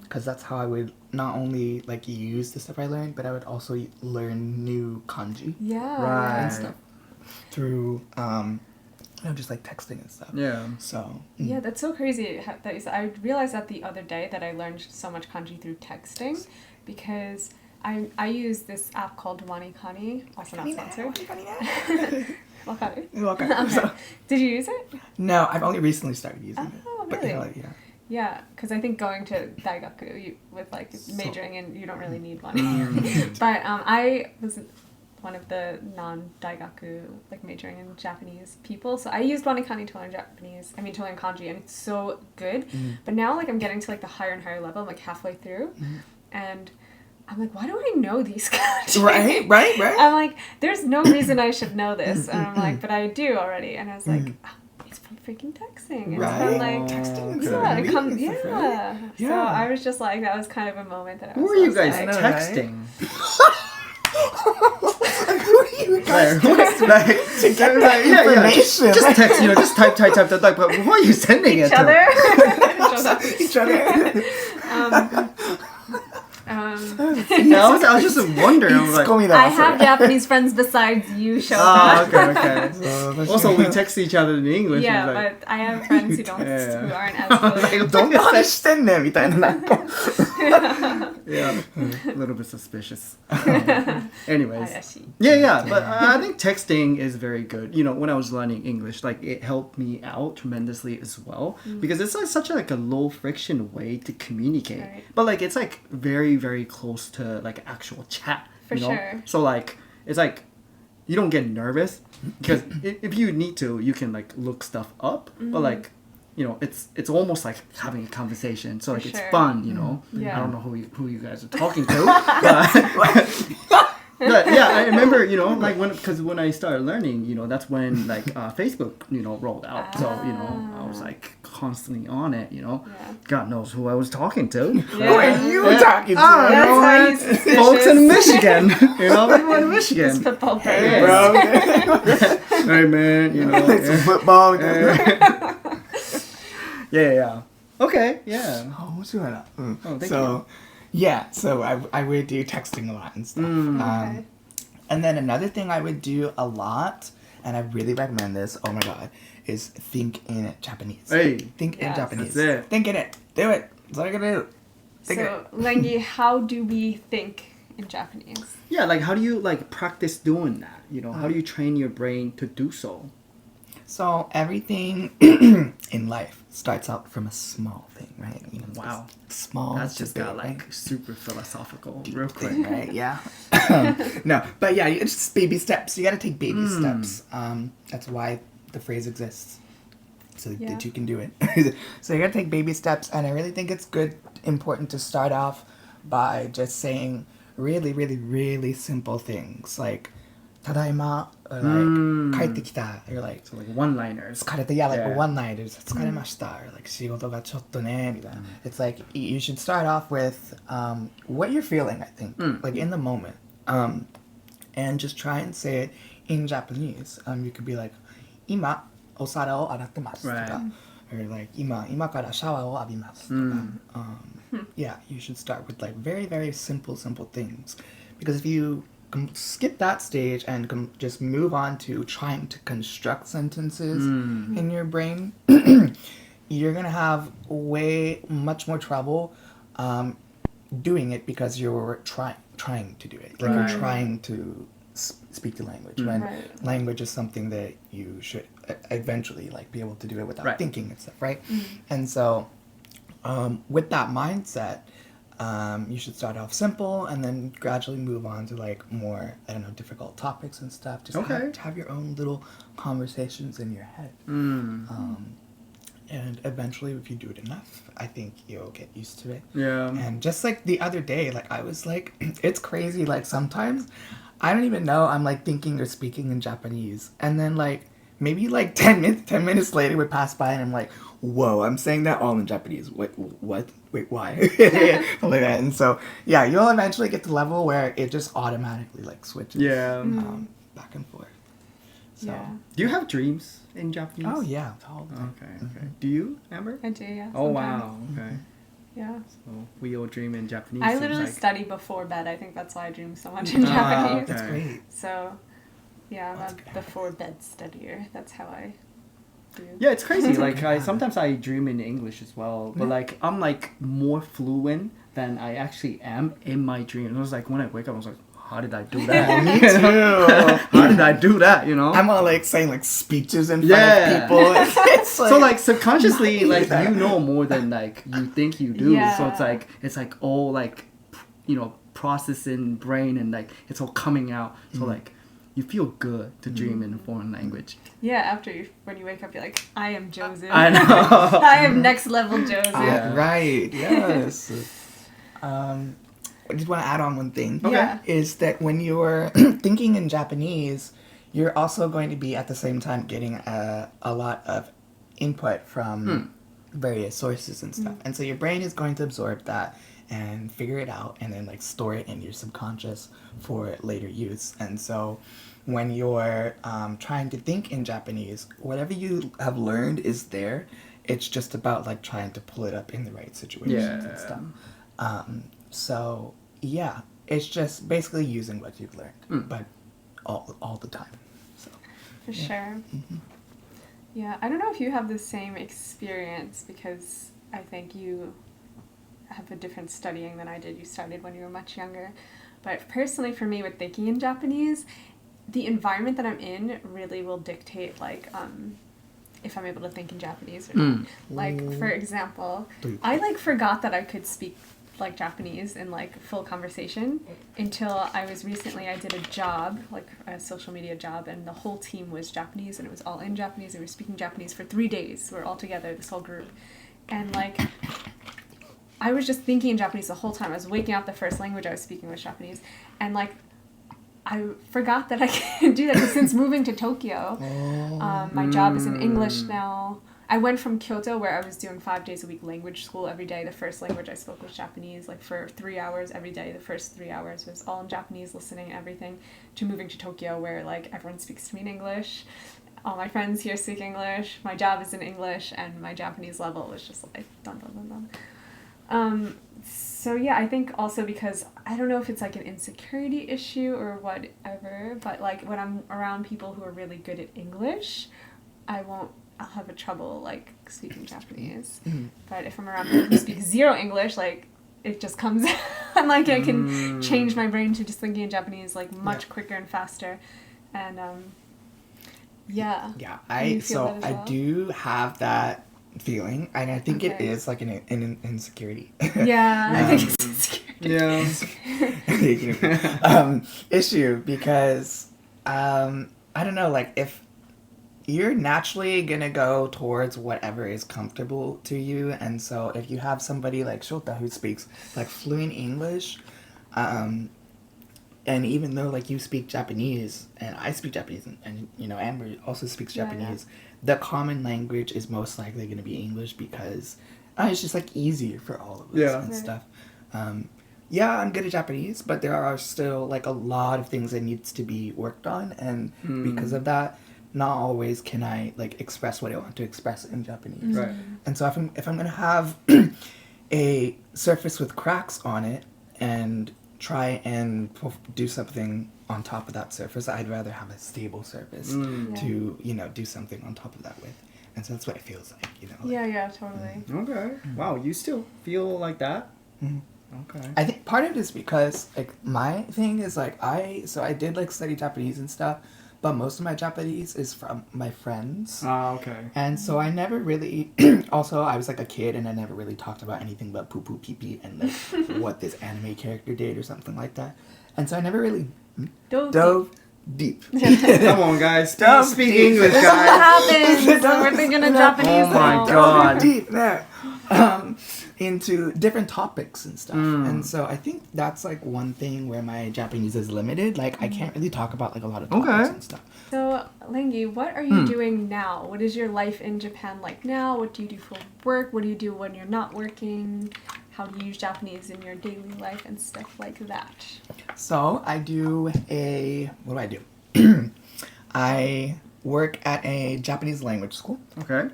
Speaker 3: because that's how I would not only like use the stuff I learned, but I would also learn new kanji
Speaker 2: Yeah.
Speaker 1: Right.
Speaker 3: and stuff through just like texting and stuff.
Speaker 1: Yeah.
Speaker 3: So
Speaker 2: Yeah, that's so crazy that you said. I realized that the other day that I learned so much kanji through texting, because I use this app called Wanikani, also not sponsored. Wakaru? Okay. Did you use it?
Speaker 3: No, I've only recently started using it.
Speaker 2: Oh,
Speaker 3: But
Speaker 2: really?
Speaker 3: yeah.
Speaker 2: Yeah, because I think going to daigaku with like majoring in, you don't really need one. But I was one of the non-daigaku like majoring in Japanese people, so I used Wanikani to learn Japanese. I mean to learn kanji, and it's so good. But now like I'm getting to like the higher and higher level. I'm like halfway through, and I'm like, why do I know these kanji?
Speaker 3: Right.
Speaker 2: I'm like, there's no reason I should know this, and I'm like, but I do already. And I was like, oh, it's from freaking texting. It's from like
Speaker 3: Texting.
Speaker 2: yeah, it comes,
Speaker 3: Yeah.
Speaker 2: So I was just like, that was kind of a moment that I was.
Speaker 1: Who are you
Speaker 2: so
Speaker 1: guys
Speaker 2: psyched.
Speaker 1: texting?
Speaker 3: Who are you guys
Speaker 1: To
Speaker 3: get that information?
Speaker 1: Just text, just type, but who are you sending it
Speaker 2: Each other.
Speaker 3: Each other.
Speaker 1: I was just wondering. I was like,
Speaker 2: I have Japanese friends besides you, Shota.
Speaker 1: Oh, okay. Also, we text each other in English.
Speaker 2: Yeah,
Speaker 1: and like,
Speaker 2: but I have friends who aren't as fluent.
Speaker 3: どんな話してんねんみたいななんか
Speaker 1: Yeah, a little bit suspicious. Anyways.
Speaker 2: Hayashi.
Speaker 1: Yeah, but I think texting is very good. When I was learning English, like it helped me out tremendously as well, because it's like such a low friction way to communicate.
Speaker 2: Right.
Speaker 1: But like it's like very, very close to like actual chat.
Speaker 2: For sure.
Speaker 1: So like it's like you don't get nervous, because if you need to, you can like look stuff up. But like it's almost like having a conversation. So like
Speaker 2: For
Speaker 1: it's
Speaker 2: sure.
Speaker 1: fun,
Speaker 2: Yeah.
Speaker 1: I don't know who you guys are talking to, but yeah, I remember, like when I started learning, that's when like Facebook, rolled out. So, I was like constantly on it, God knows who I was talking to.
Speaker 3: Who are you talking to?
Speaker 2: That's why he's suspicious.
Speaker 1: Folks in Michigan, people in Michigan.
Speaker 2: It's football
Speaker 3: Hey,
Speaker 2: players.
Speaker 3: bro.
Speaker 1: Hey man,
Speaker 3: Play some football.
Speaker 1: Yeah. Okay, yeah.
Speaker 3: 面白いな。
Speaker 1: Oh, thank
Speaker 3: So, yeah, so I would do texting a lot and stuff.
Speaker 2: Okay.
Speaker 3: And then another thing I would do a lot, and I really recommend this, oh my god, is think in Japanese.
Speaker 1: Hey.
Speaker 3: Think in
Speaker 2: Yes.
Speaker 3: Japanese.
Speaker 1: That's it.
Speaker 3: Think in it. Do it. That's all you gotta do. Think in
Speaker 2: So, Langy, how do we think in Japanese?
Speaker 1: Yeah, like how do you like practice doing that? How do you train your brain to do so?
Speaker 3: So everything in life starts out from a small thing, right? You know,
Speaker 1: Wow.
Speaker 3: Small.
Speaker 1: That's just
Speaker 3: big,
Speaker 1: got like
Speaker 3: right?
Speaker 1: super philosophical
Speaker 3: Deep
Speaker 1: real quick.
Speaker 3: thing, right? Yeah. No, but yeah, it's just baby steps. You got to take baby steps. That's why the phrase exists, so that you can do it. So you got to take baby steps, and I really think it's important to start off by just saying really, really, really simple things like "tadaima" or like "帰ってきた." You're like
Speaker 1: So like one-liners.
Speaker 3: 疲れた, yeah, like
Speaker 1: Yeah.
Speaker 3: one-liners. 疲れました, or like 仕事がちょっとね, みたいな. It's like you should start off with what you're feeling, I think, like in the moment, and just try and say it in Japanese. You could be like, 今お皿を洗ってますとか, or like 今からシャワーを浴びますとか. Yeah, you should start with like very, very simple things, because if you skip that stage and just move on to trying to construct sentences in your brain, you're gonna have much more trouble doing it, because you're trying to do it. Like you're trying to speak the language, when language is something that you should eventually like be able to do it without thinking and stuff, right? And so with that mindset, you should start off simple and then gradually move on to like more, I don't know, difficult topics and stuff. Just have your own little conversations in your head. And eventually, if you do it enough, I think you'll get used to it.
Speaker 1: Yeah.
Speaker 3: And just like the other day, like I was like, it's crazy. Like sometimes I don't even know I'm like thinking or speaking in Japanese. And then like maybe like 10 minutes later would pass by and I'm like, whoa, I'm saying that all in Japanese. What? Wait, why? Something like that. And so, yeah, you'll eventually get to the level where it just automatically like switches back and forth. So.
Speaker 2: Yeah.
Speaker 1: Do you have dreams in Japanese?
Speaker 3: Oh, yeah. All the time.
Speaker 1: Okay. Do you, Amber?
Speaker 2: I do, yeah.
Speaker 1: Oh,
Speaker 2: sometimes.
Speaker 1: wow. Okay.
Speaker 2: Yeah.
Speaker 1: So we all dream in Japanese.
Speaker 2: I literally study before bed. I think that's why I dream so much in Japanese.
Speaker 3: That's great.
Speaker 2: So, yeah, I'm a before bed studier. That's how I do.
Speaker 1: Yeah, it's crazy. Like sometimes I dream in English as well, but like I'm like more fluent than I actually am in my dream. And it was like when I wake up, I was like, how did I do that?
Speaker 3: Me too.
Speaker 1: How did I do that? You know?
Speaker 3: I'm all like saying like speeches in front of people. It's like,
Speaker 1: so like subconsciously, like you know more than like you think you do.
Speaker 2: Yeah.
Speaker 1: So it's like all like, you know, processing brain and like it's all coming out. So like you feel good to dream in a foreign language.
Speaker 2: Yeah, when you wake up, you're like, I am Joseph.
Speaker 1: I know.
Speaker 2: I am next level Joseph.
Speaker 3: Right. Yes. I just want to add on one thing.
Speaker 2: Okay.
Speaker 3: Is that when you're thinking in Japanese, you're also going to be at the same time getting a lot of input from various sources and stuff. And so your brain is going to absorb that and figure it out and then like store it in your subconscious for later use. And so when you're trying to think in Japanese, whatever you have learned is there. It's just about like trying to pull it up in the right situations and stuff. So yeah, it's just basically using what you've learned, but all the time. So
Speaker 2: For sure. Yeah, I don't know if you have the same experience, because I think you have a different studying than I did. You started when you were much younger. But personally, for me, with thinking in Japanese, the environment that I'm in really will dictate, like, if I'm able to think in Japanese or not. Like, for example, I, like, forgot that I could speak, like, Japanese in, like, full conversation until I did a job, like, a social media job, and the whole team was Japanese, and it was all in Japanese, and we were speaking Japanese for 3 days. We were all together, this whole group. And, like, I was just thinking in Japanese the whole time. I was waking up, the first language I was speaking was Japanese. And, like, I forgot that I could do that, because since moving to Tokyo, my job is in English now. I went from Kyoto, where I was doing 5 days a week language school every day. The first language I spoke was Japanese, like for 3 hours every day. The first 3 hours was all in Japanese, listening and everything, to moving to Tokyo, where like everyone speaks to me in English. All my friends here speak English. My job is in English, and my Japanese level was just like dun dun dun dun. So yeah, I think also because I don't know if it's like an insecurity issue or whatever, but like when I'm around people who are really good at English, I'll have a trouble like speaking Japanese. But if I'm around people who speak zero English, like it just comes out. Like I can change my brain to just thinking in Japanese like much quicker and faster. And Yeah.
Speaker 3: Yeah,
Speaker 2: You feel that as
Speaker 3: I
Speaker 2: well?
Speaker 3: do have that feeling, and I think it
Speaker 2: Okay.
Speaker 3: is like an insecurity.
Speaker 2: Yeah, I think it's insecurity.
Speaker 1: Yeah.
Speaker 3: Issue because I don't know, like if you're naturally gonna go towards whatever is comfortable to you, and so if you have somebody like Shota who speaks like fluent English, and even though like you speak Japanese and I speak Japanese and you know Amber also speaks
Speaker 2: Yeah,
Speaker 3: Japanese, the common language is most likely going to be English because it's just like easier for all of us
Speaker 1: Yeah.
Speaker 3: and
Speaker 2: Right.
Speaker 3: stuff. Yeah, I'm good at Japanese, but there are still like a lot of things that needs to be worked on, and because of that, not always can I like express what I want to express in Japanese.
Speaker 1: Right.
Speaker 3: And so if I'm gonna have a surface with cracks on it and try and do something on top of that surface, I'd rather have a stable surface to, you know, do something on top of that with. And so that's what it feels like, you know.
Speaker 2: Yeah, totally.
Speaker 1: Okay. Wow, you still feel like that?
Speaker 3: Mhm.
Speaker 1: Okay.
Speaker 3: I think part of it is because like my thing is like I did like study Japanese and stuff, but most of my Japanese is from my friends.
Speaker 1: Okay.
Speaker 3: And so I never really also I was like a kid and I never really talked about anything but poo poo pee pee and like what this anime character did or something like that. And so I never really dove deep.
Speaker 1: Come on, guys.
Speaker 3: Don't
Speaker 1: Speak
Speaker 3: speak.
Speaker 1: English,
Speaker 2: This is what
Speaker 1: guys.
Speaker 2: happens when we're thinking of Japanese.
Speaker 1: Oh my
Speaker 2: now.
Speaker 1: God.
Speaker 3: Deep there. Into different topics and stuff. And so I think that's like one thing where my Japanese is limited. Like I can't really talk about like a lot of topics
Speaker 1: Okay.
Speaker 3: and stuff.
Speaker 2: So, Langy, what are you doing now? What is your life in Japan like now? What do you do for work? What do you do when you're not working? How do you use Japanese in your daily life and stuff like that?
Speaker 3: So I do what do I do? I work at a Japanese language school.
Speaker 1: Okay.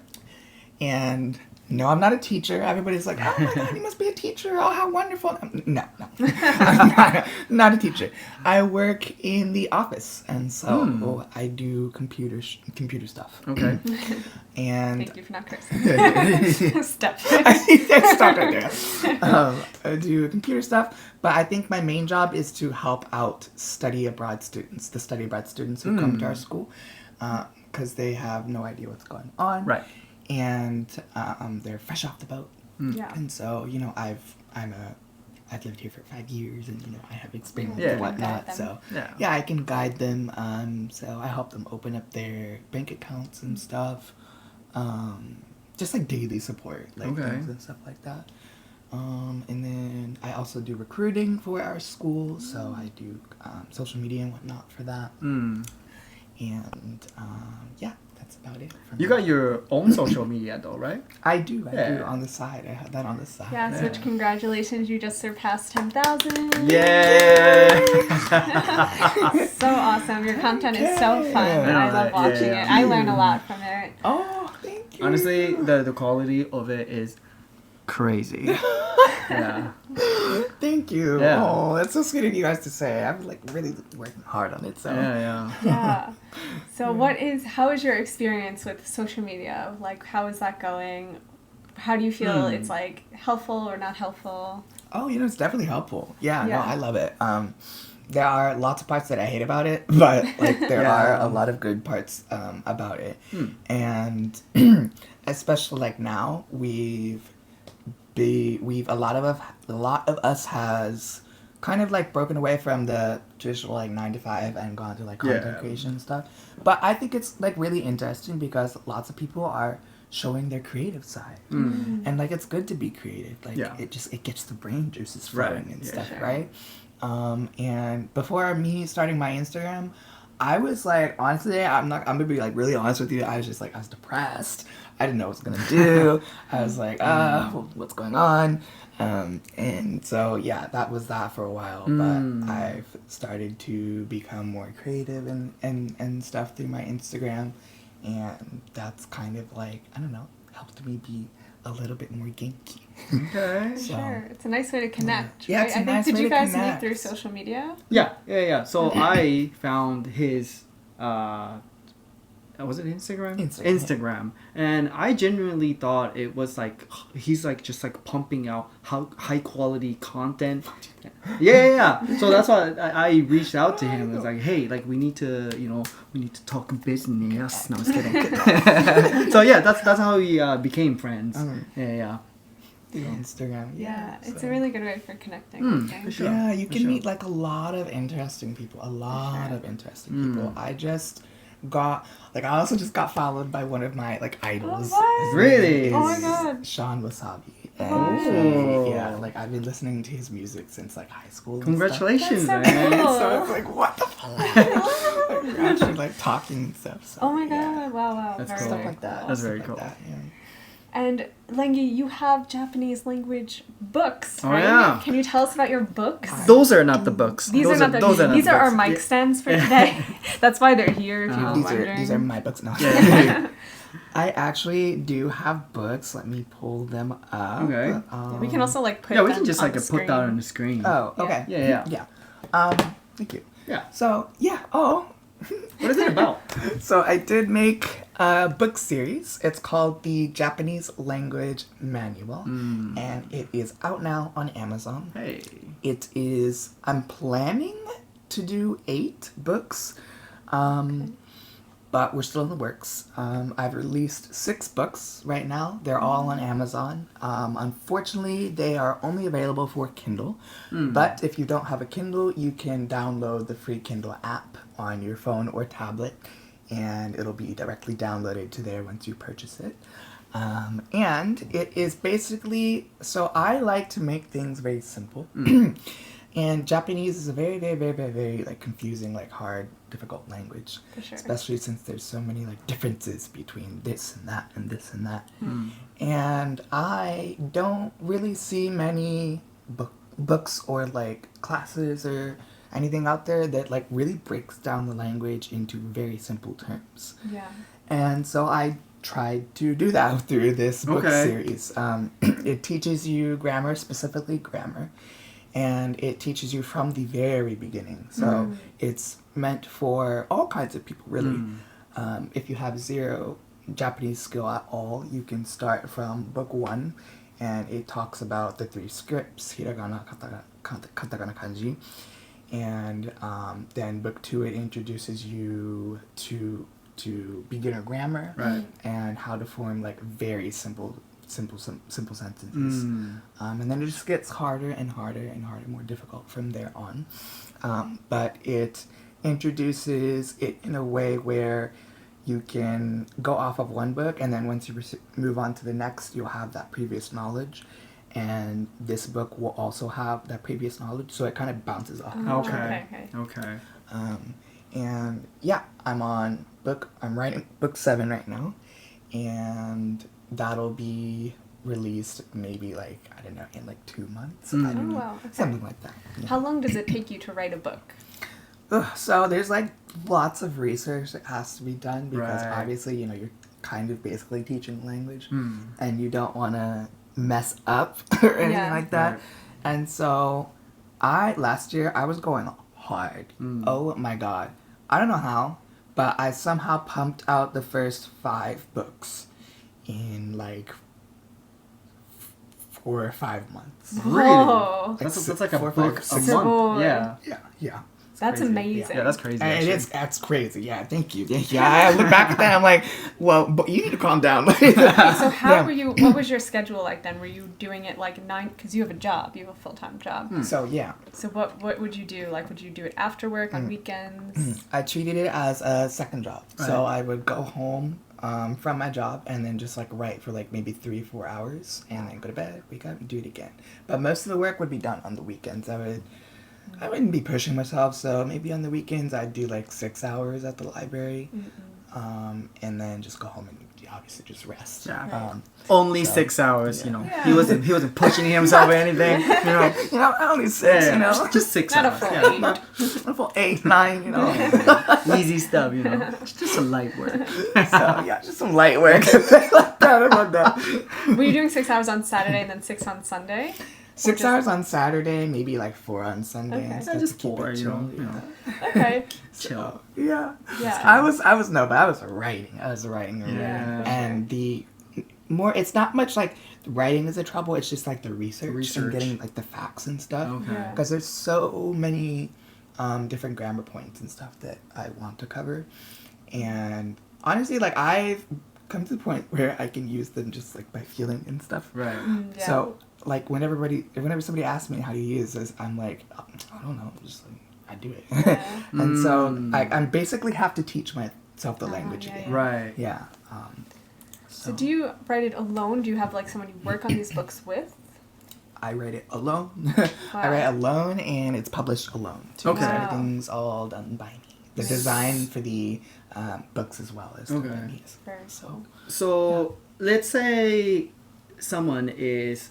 Speaker 3: And no, I'm not a teacher. Everybody's like, oh my God, you must be a teacher. Oh, how wonderful. No. I'm not a teacher. I work in the office. And so I do computer stuff.
Speaker 1: Okay.
Speaker 3: And
Speaker 2: Thank you for not cursing. Step.
Speaker 3: Stop right there. I do computer stuff, but I think my main job is to help out the study abroad students who come to our school, because they have no idea what's going on.
Speaker 1: Right.
Speaker 3: And they're fresh off the boat.
Speaker 2: Yeah.
Speaker 3: And so, you know, I've lived here for 5 years, and you know, I have experience
Speaker 1: Yeah.
Speaker 3: and whatnot.
Speaker 2: Guide
Speaker 3: So
Speaker 1: them.
Speaker 3: yeah, I can guide them. So I help them open up their bank accounts and stuff. Just like daily support, like
Speaker 1: Okay.
Speaker 3: things and stuff like that. And then I also do recruiting for our school, so I do social media and whatnot for that. And yeah, that's about it. For
Speaker 1: You
Speaker 3: me.
Speaker 1: got your own social media though, right?
Speaker 3: I do
Speaker 1: Yeah.
Speaker 3: on the side. I have that on the side.
Speaker 2: Yeah, which congratulations, you just surpassed 10,000.
Speaker 1: Yeah.
Speaker 2: So awesome. Your content is so fun.
Speaker 3: Yeah.
Speaker 2: I love watching
Speaker 1: Yeah.
Speaker 2: it. I learn a lot from it.
Speaker 3: Oh, thank you.
Speaker 1: Honestly, the quality of it is crazy. Yeah.
Speaker 3: Thank you.
Speaker 1: Yeah.
Speaker 3: Oh, that's so sweet of you guys to say. I'm like really working hard on it. So
Speaker 1: Yeah.
Speaker 2: Yeah. So how is your experience with social media? Like, how is that going? How do you feel it's like helpful or not helpful?
Speaker 3: Oh, you know, it's definitely helpful. Yeah, no,
Speaker 2: Yeah.
Speaker 3: I love it. There are lots of parts that I hate about it, but like there
Speaker 1: Yeah.
Speaker 3: are a lot of good parts about it. And especially like now, a lot of us has kind of like broken away from the traditional like 9 to 5 and gone to like content
Speaker 1: Yeah.
Speaker 3: creation and stuff. But I think it's like really interesting because lots of people are showing their creative side, and like it's good to be creative. Like
Speaker 1: Yeah.
Speaker 3: it gets the brain juices
Speaker 1: Right.
Speaker 3: flowing and
Speaker 1: Yeah,
Speaker 3: stuff,
Speaker 2: sure.
Speaker 3: right? And before me starting my Instagram, I was like, honestly, I'm gonna be like really honest with you. I was depressed. I didn't know what I was gonna do. I was like, what's going on? And so yeah, that was that for a while. But I've started to become more creative and stuff through my Instagram, and that's kind of like, I don't know, helped me be a little bit more genki.
Speaker 1: Okay.
Speaker 3: So,
Speaker 2: Sure. It's a nice way to connect.
Speaker 3: Yeah,
Speaker 2: right?
Speaker 3: it's a
Speaker 2: I think,
Speaker 3: nice
Speaker 2: did
Speaker 3: way
Speaker 2: you
Speaker 3: to
Speaker 2: guys
Speaker 3: connect.
Speaker 2: meet through social media?
Speaker 1: Yeah. So I found his was it Instagram?
Speaker 3: Instagram.
Speaker 1: And I genuinely thought it was like he's like just like pumping out high quality content. Yeah. So that's why I reached out to him. I was like, hey, like we need to talk business. No, I was kidding. So yeah, that's how we became friends. Yeah.
Speaker 3: The Instagram.
Speaker 2: Yeah, it's a really good way for connecting.
Speaker 1: For sure.
Speaker 3: Yeah, you can meet like a lot of interesting people. I just got I also just got followed by one of my like idols.
Speaker 2: What?
Speaker 1: Really?
Speaker 2: Oh my god.
Speaker 3: Sean Wasabi.
Speaker 1: Oh.
Speaker 3: Like I've been listening to his music since like high school. And
Speaker 1: Congratulations,
Speaker 2: That's so
Speaker 1: man.
Speaker 2: cool.
Speaker 3: so it's like, what the fuck? Like, we're actually like talking and stuff. So,
Speaker 2: Oh my god!
Speaker 3: yeah.
Speaker 2: Wow!
Speaker 1: That's
Speaker 2: Very,
Speaker 1: cool.
Speaker 3: Stuff
Speaker 2: very
Speaker 3: like that.
Speaker 2: cool.
Speaker 1: That's very
Speaker 3: Stuff
Speaker 1: cool.
Speaker 3: Like that, yeah.
Speaker 2: And Langy, you have Japanese language books,
Speaker 1: Oh,
Speaker 2: right?
Speaker 1: yeah.
Speaker 2: Can you tell us about your books?
Speaker 1: Those are not the books.
Speaker 2: These
Speaker 1: those
Speaker 2: are not
Speaker 1: those
Speaker 2: these are our
Speaker 1: books.
Speaker 2: mic stands for today. That's why they're here. If you were wondering.
Speaker 3: These are my books now.
Speaker 1: Yeah.
Speaker 3: I actually do have books. Let me pull them up.
Speaker 1: Okay.
Speaker 2: We can also like put.
Speaker 1: Yeah, we
Speaker 2: them
Speaker 1: can just
Speaker 2: on
Speaker 1: like
Speaker 2: the
Speaker 1: put that
Speaker 2: screen.
Speaker 1: on the screen.
Speaker 3: Oh, okay.
Speaker 1: Yeah.
Speaker 3: Thank you.
Speaker 1: Yeah.
Speaker 3: So yeah. Oh.
Speaker 1: What is it about?
Speaker 3: So I did make a book series. It's called the Japanese Language Manual, and it is out now on Amazon.
Speaker 1: Hey.
Speaker 3: It is. I'm planning to do 8 books, but we're still in the works. I've released 6 books right now. They're all on Amazon. Unfortunately, they are only available for Kindle, but if you don't have a Kindle, you can download the free Kindle app on your phone or tablet, and it'll be directly downloaded to there once you purchase it. And it is basically, so I like to make things very simple. And Japanese is a very, very, very, very, very like confusing, like hard, difficult language.
Speaker 2: For sure.
Speaker 3: Especially since there's so many like differences between this and that and this and that. And I don't really see many books or like classes or anything out there that like really breaks down the language into very simple terms.
Speaker 2: Yeah.
Speaker 3: And so I tried to do that through this book series. It teaches you grammar, specifically grammar, and it teaches you from the very beginning. So it's meant for all kinds of people, really. If you have 0 Japanese skill at all, you can start from book 1, and it talks about the 3 scripts, hiragana, katakana, kanji. And then book 2, it introduces you to beginner grammar,
Speaker 1: Right.
Speaker 3: and how to form like very simple sentences. And then it just gets harder and harder and harder, more difficult from there on. But it introduces it in a way where you can go off of one book, and then once you move on to the next, you'll have that previous knowledge. And this book will also have that previous knowledge, so it kind of bounces off.
Speaker 1: Okay.
Speaker 3: And yeah, I'm writing book 7 right now, and that'll be released maybe like, I don't know, in like 2 months. I don't know.
Speaker 2: Wow. Okay.
Speaker 3: Something like that. Yeah.
Speaker 2: How long does it take you to write a book?
Speaker 3: So there's like lots of research that has to be done, because
Speaker 1: Right.
Speaker 3: obviously, you're kind of basically teaching language, and you don't want to mess up or anything like that.
Speaker 1: Right.
Speaker 3: And so last year I was going hard. Oh my god. I don't know how, but I somehow pumped out the first 5 books in like 4 or 5 months.
Speaker 1: Really?
Speaker 2: Whoa.
Speaker 1: That's like a
Speaker 3: 4 or
Speaker 1: book
Speaker 3: 5,
Speaker 1: a
Speaker 3: 6
Speaker 1: month.
Speaker 2: months.
Speaker 1: Yeah.
Speaker 3: Yeah.
Speaker 2: That's
Speaker 1: Crazy.
Speaker 2: amazing.
Speaker 1: Yeah, that's crazy.
Speaker 3: And
Speaker 1: actually.
Speaker 3: that's crazy. Yeah, thank you. I look back at that, I'm like, well, but you need to calm down.
Speaker 2: So how
Speaker 3: Yeah.
Speaker 2: were you? What was your schedule like then? Were you doing it like 9? Because you have a job. You have a full-time job.
Speaker 3: So yeah,
Speaker 2: So what would you do? Like, would you do it after work on weekends?
Speaker 3: I treated it as a second job.
Speaker 1: Right.
Speaker 3: So I would go home from my job and then just like write for like maybe 3-4 hours, and then go to bed, wake up, and do it again. But most of the work would be done on the weekends. I wouldn't be pushing myself, so maybe on the weekends I'd do like 6 hours at the library, and then just go home and obviously just rest.
Speaker 1: Yeah. Only
Speaker 3: so,
Speaker 1: 6 hours,
Speaker 2: Yeah.
Speaker 1: He wasn't pushing himself or anything.
Speaker 3: Only 6,
Speaker 1: just 6
Speaker 2: Not a
Speaker 1: hours.
Speaker 2: full
Speaker 1: Yeah.
Speaker 2: 8.
Speaker 3: not a full 8, 9,
Speaker 1: Easy stuff, It's just a light work.
Speaker 3: So yeah, just some light work. I love that.
Speaker 2: Were you doing 6 hours on Saturday and then 6 on Sunday?
Speaker 3: 6
Speaker 2: just-
Speaker 3: hours on Saturday, maybe like 4 on Sunday.
Speaker 2: Okay.
Speaker 3: And
Speaker 1: Yeah,
Speaker 3: stuff
Speaker 1: just
Speaker 3: to keep
Speaker 1: 4,
Speaker 3: it
Speaker 1: you know.
Speaker 3: chill.
Speaker 2: Okay.
Speaker 1: Chill.
Speaker 3: Yeah.
Speaker 2: Yeah.
Speaker 3: I was writing. I was writing.
Speaker 1: Yeah.
Speaker 3: And the more, it's not much like writing is a trouble. It's just like the research. And getting like the facts and stuff.
Speaker 1: Okay.
Speaker 2: Yeah.
Speaker 3: Because there's so many different grammar points and stuff that I want to cover. And honestly, like I've come to the point where I can use them just like by feeling and stuff.
Speaker 1: Right.
Speaker 2: Yeah.
Speaker 3: So like whenever somebody asks me how to use this, I'm like, I don't know, just like I do it.
Speaker 2: Yeah.
Speaker 3: And so I basically have to teach myself the language
Speaker 2: yeah,
Speaker 3: again.
Speaker 1: Right.
Speaker 3: Yeah.
Speaker 2: So do you write it alone? Do you have like someone you work on these books with?
Speaker 3: I write it alone.
Speaker 2: Wow.
Speaker 3: I write alone, and it's published alone too.
Speaker 1: Okay.
Speaker 3: So
Speaker 2: Wow.
Speaker 3: everything's all done by me. The
Speaker 2: Nice.
Speaker 3: design for the books as well as
Speaker 1: Okay.
Speaker 3: done by me.
Speaker 2: Very cool.
Speaker 1: So let's say someone is,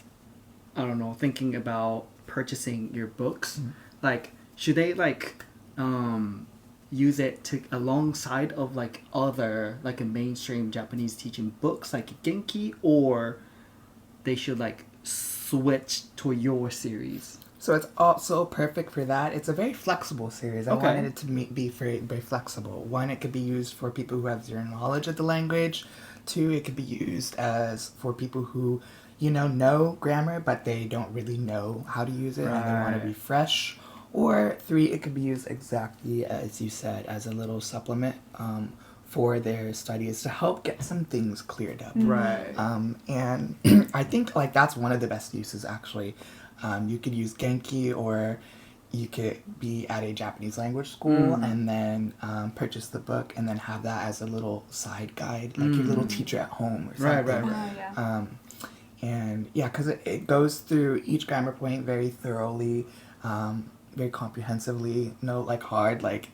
Speaker 1: I don't know, thinking about purchasing your books. Like, should they like use it to alongside of like other like a mainstream Japanese teaching books like Genki, or they should like switch to your series?
Speaker 3: So it's also perfect for that. It's a very flexible series. I
Speaker 1: Okay.
Speaker 3: wanted it to be very, very flexible. One, it could be used for people who have zero knowledge of the language. Two, it could be used as for people who, know grammar, but they don't really know how to use it and they want
Speaker 1: Right.
Speaker 3: to refresh. Or three, it could be used exactly as you said, as a little supplement for their studies to help get some things cleared up.
Speaker 1: Right.
Speaker 3: And I think like that's one of the best uses actually. You could use Genki, or you could be at a Japanese language school and then purchase the book and then have that as a little side guide, like your little teacher at home or something.
Speaker 1: Right.
Speaker 2: Oh, yeah.
Speaker 3: And yeah, because it goes through each grammar point very thoroughly, very comprehensively, no like hard, like,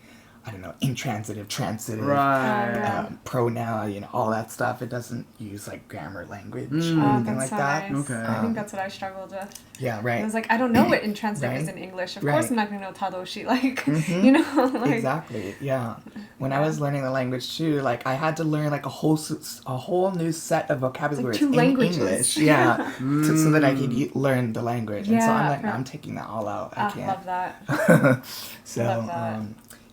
Speaker 3: I don't know, intransitive, transitive,
Speaker 1: Right.
Speaker 2: Yeah.
Speaker 3: pronoun, all that stuff. It doesn't use like grammar language or
Speaker 2: Oh,
Speaker 3: anything
Speaker 2: that's
Speaker 3: like
Speaker 2: so
Speaker 3: that.
Speaker 2: nice.
Speaker 1: Okay.
Speaker 2: I think that's what I struggled with.
Speaker 3: Yeah,
Speaker 2: I
Speaker 3: right.
Speaker 2: was like, I don't know what intransitive
Speaker 3: Right.
Speaker 2: is in English. Of
Speaker 3: Right.
Speaker 2: course I'm not going to know tadoshi. Like,
Speaker 3: Mhm.
Speaker 2: like.
Speaker 3: Exactly. Yeah. When I was learning the language too, like I had to learn like a whole new set of vocabulary
Speaker 2: Like two
Speaker 3: in
Speaker 2: languages.
Speaker 3: English. Yeah. So that I could learn the language. And so I'm
Speaker 2: Yeah,
Speaker 3: like, no,
Speaker 2: for-
Speaker 3: I'm taking that all out. I
Speaker 2: Ah,
Speaker 3: can't.
Speaker 2: love that.
Speaker 3: So
Speaker 2: Love that.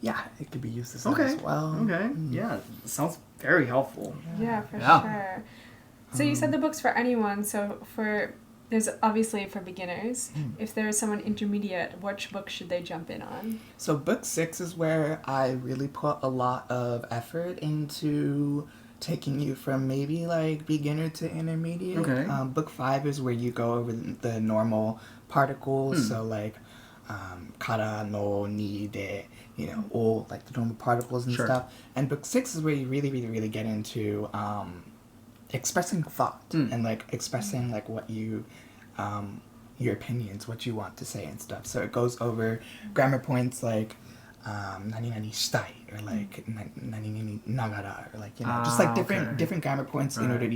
Speaker 3: yeah, it could be used as,
Speaker 1: Okay.
Speaker 3: as well.
Speaker 1: Okay. Yeah. Sounds very helpful.
Speaker 2: Yeah, for
Speaker 1: Yeah.
Speaker 2: sure. So you said the book's for anyone. So there's obviously for beginners. If there's someone intermediate, which book should they jump in on?
Speaker 3: So book 6 is where I really put a lot of effort into taking you from maybe like beginner to intermediate.
Speaker 1: Okay.
Speaker 3: Book 5 is where you go over the normal particles. So like kara, no, ni, de, all like the normal particles and
Speaker 1: Sure.
Speaker 3: stuff. And book 6 is where you really, really, really get into expressing thought and like expressing like what you your opinions, what you want to say and stuff. So it goes over grammar points like nani nani shitai, or like nani nani nagara, or like just like different grammar points in order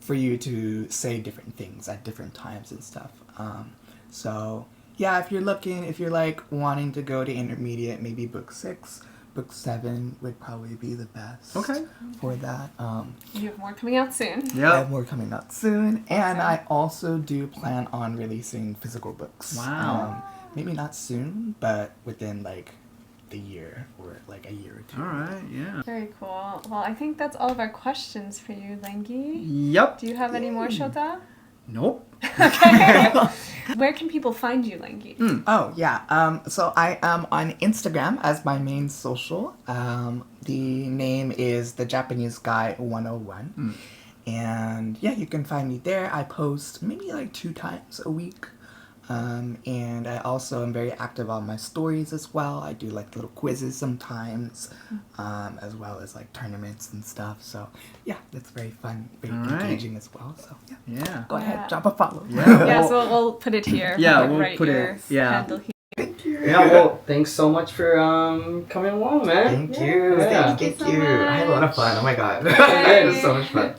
Speaker 3: for you to say different things at different times and stuff. So yeah, if you're like wanting to go to intermediate, maybe book 6. Book 7 would probably be the best for that.
Speaker 2: You have more coming out soon.
Speaker 3: I
Speaker 1: Yeah.
Speaker 3: have more coming out soon, and I also do plan on releasing physical books.
Speaker 1: Wow.
Speaker 3: Maybe not soon, but within like the year or like a year or two.
Speaker 1: All right. Yeah.
Speaker 2: Very cool. Well, I think that's all of our questions for you, Langy.
Speaker 1: Yep.
Speaker 2: Do you have any more, Shota?
Speaker 1: Nope.
Speaker 2: Where can people find you, Langy?
Speaker 3: Oh yeah. So I am on Instagram as my main social. The name is The Japanese Guy 101. And yeah, you can find me there. I post maybe like 2 times a week. And I also am very active on my stories as well. I do like little quizzes sometimes, as well as like tournaments and stuff. So yeah, that's very fun, very
Speaker 1: All right.
Speaker 3: engaging as well. So yeah,
Speaker 1: Yeah.
Speaker 3: go
Speaker 2: Yeah.
Speaker 3: ahead, drop a follow.
Speaker 1: Yeah.
Speaker 2: Yeah, so we'll put it here.
Speaker 1: Yeah,
Speaker 2: Like,
Speaker 1: we'll
Speaker 2: write
Speaker 1: put
Speaker 2: your
Speaker 1: it- yeah.
Speaker 2: handle here.
Speaker 3: Thank you.
Speaker 1: Yeah. Well, thanks so much for coming along, man.
Speaker 3: Thank you.
Speaker 1: Yeah.
Speaker 2: Thank you so
Speaker 3: I had a lot of
Speaker 2: much.
Speaker 3: fun. Oh my god.
Speaker 2: Yay.
Speaker 3: It was so much fun.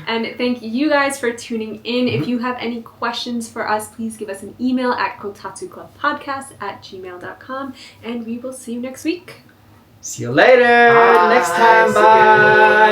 Speaker 2: And thank you guys for tuning in. If you have any questions for us, please give us an email at kotatsuklubbpodcast@gmail.com, and we will see you next week.
Speaker 1: See you later.
Speaker 3: Bye.
Speaker 1: Next time.
Speaker 3: See you.
Speaker 1: Bye.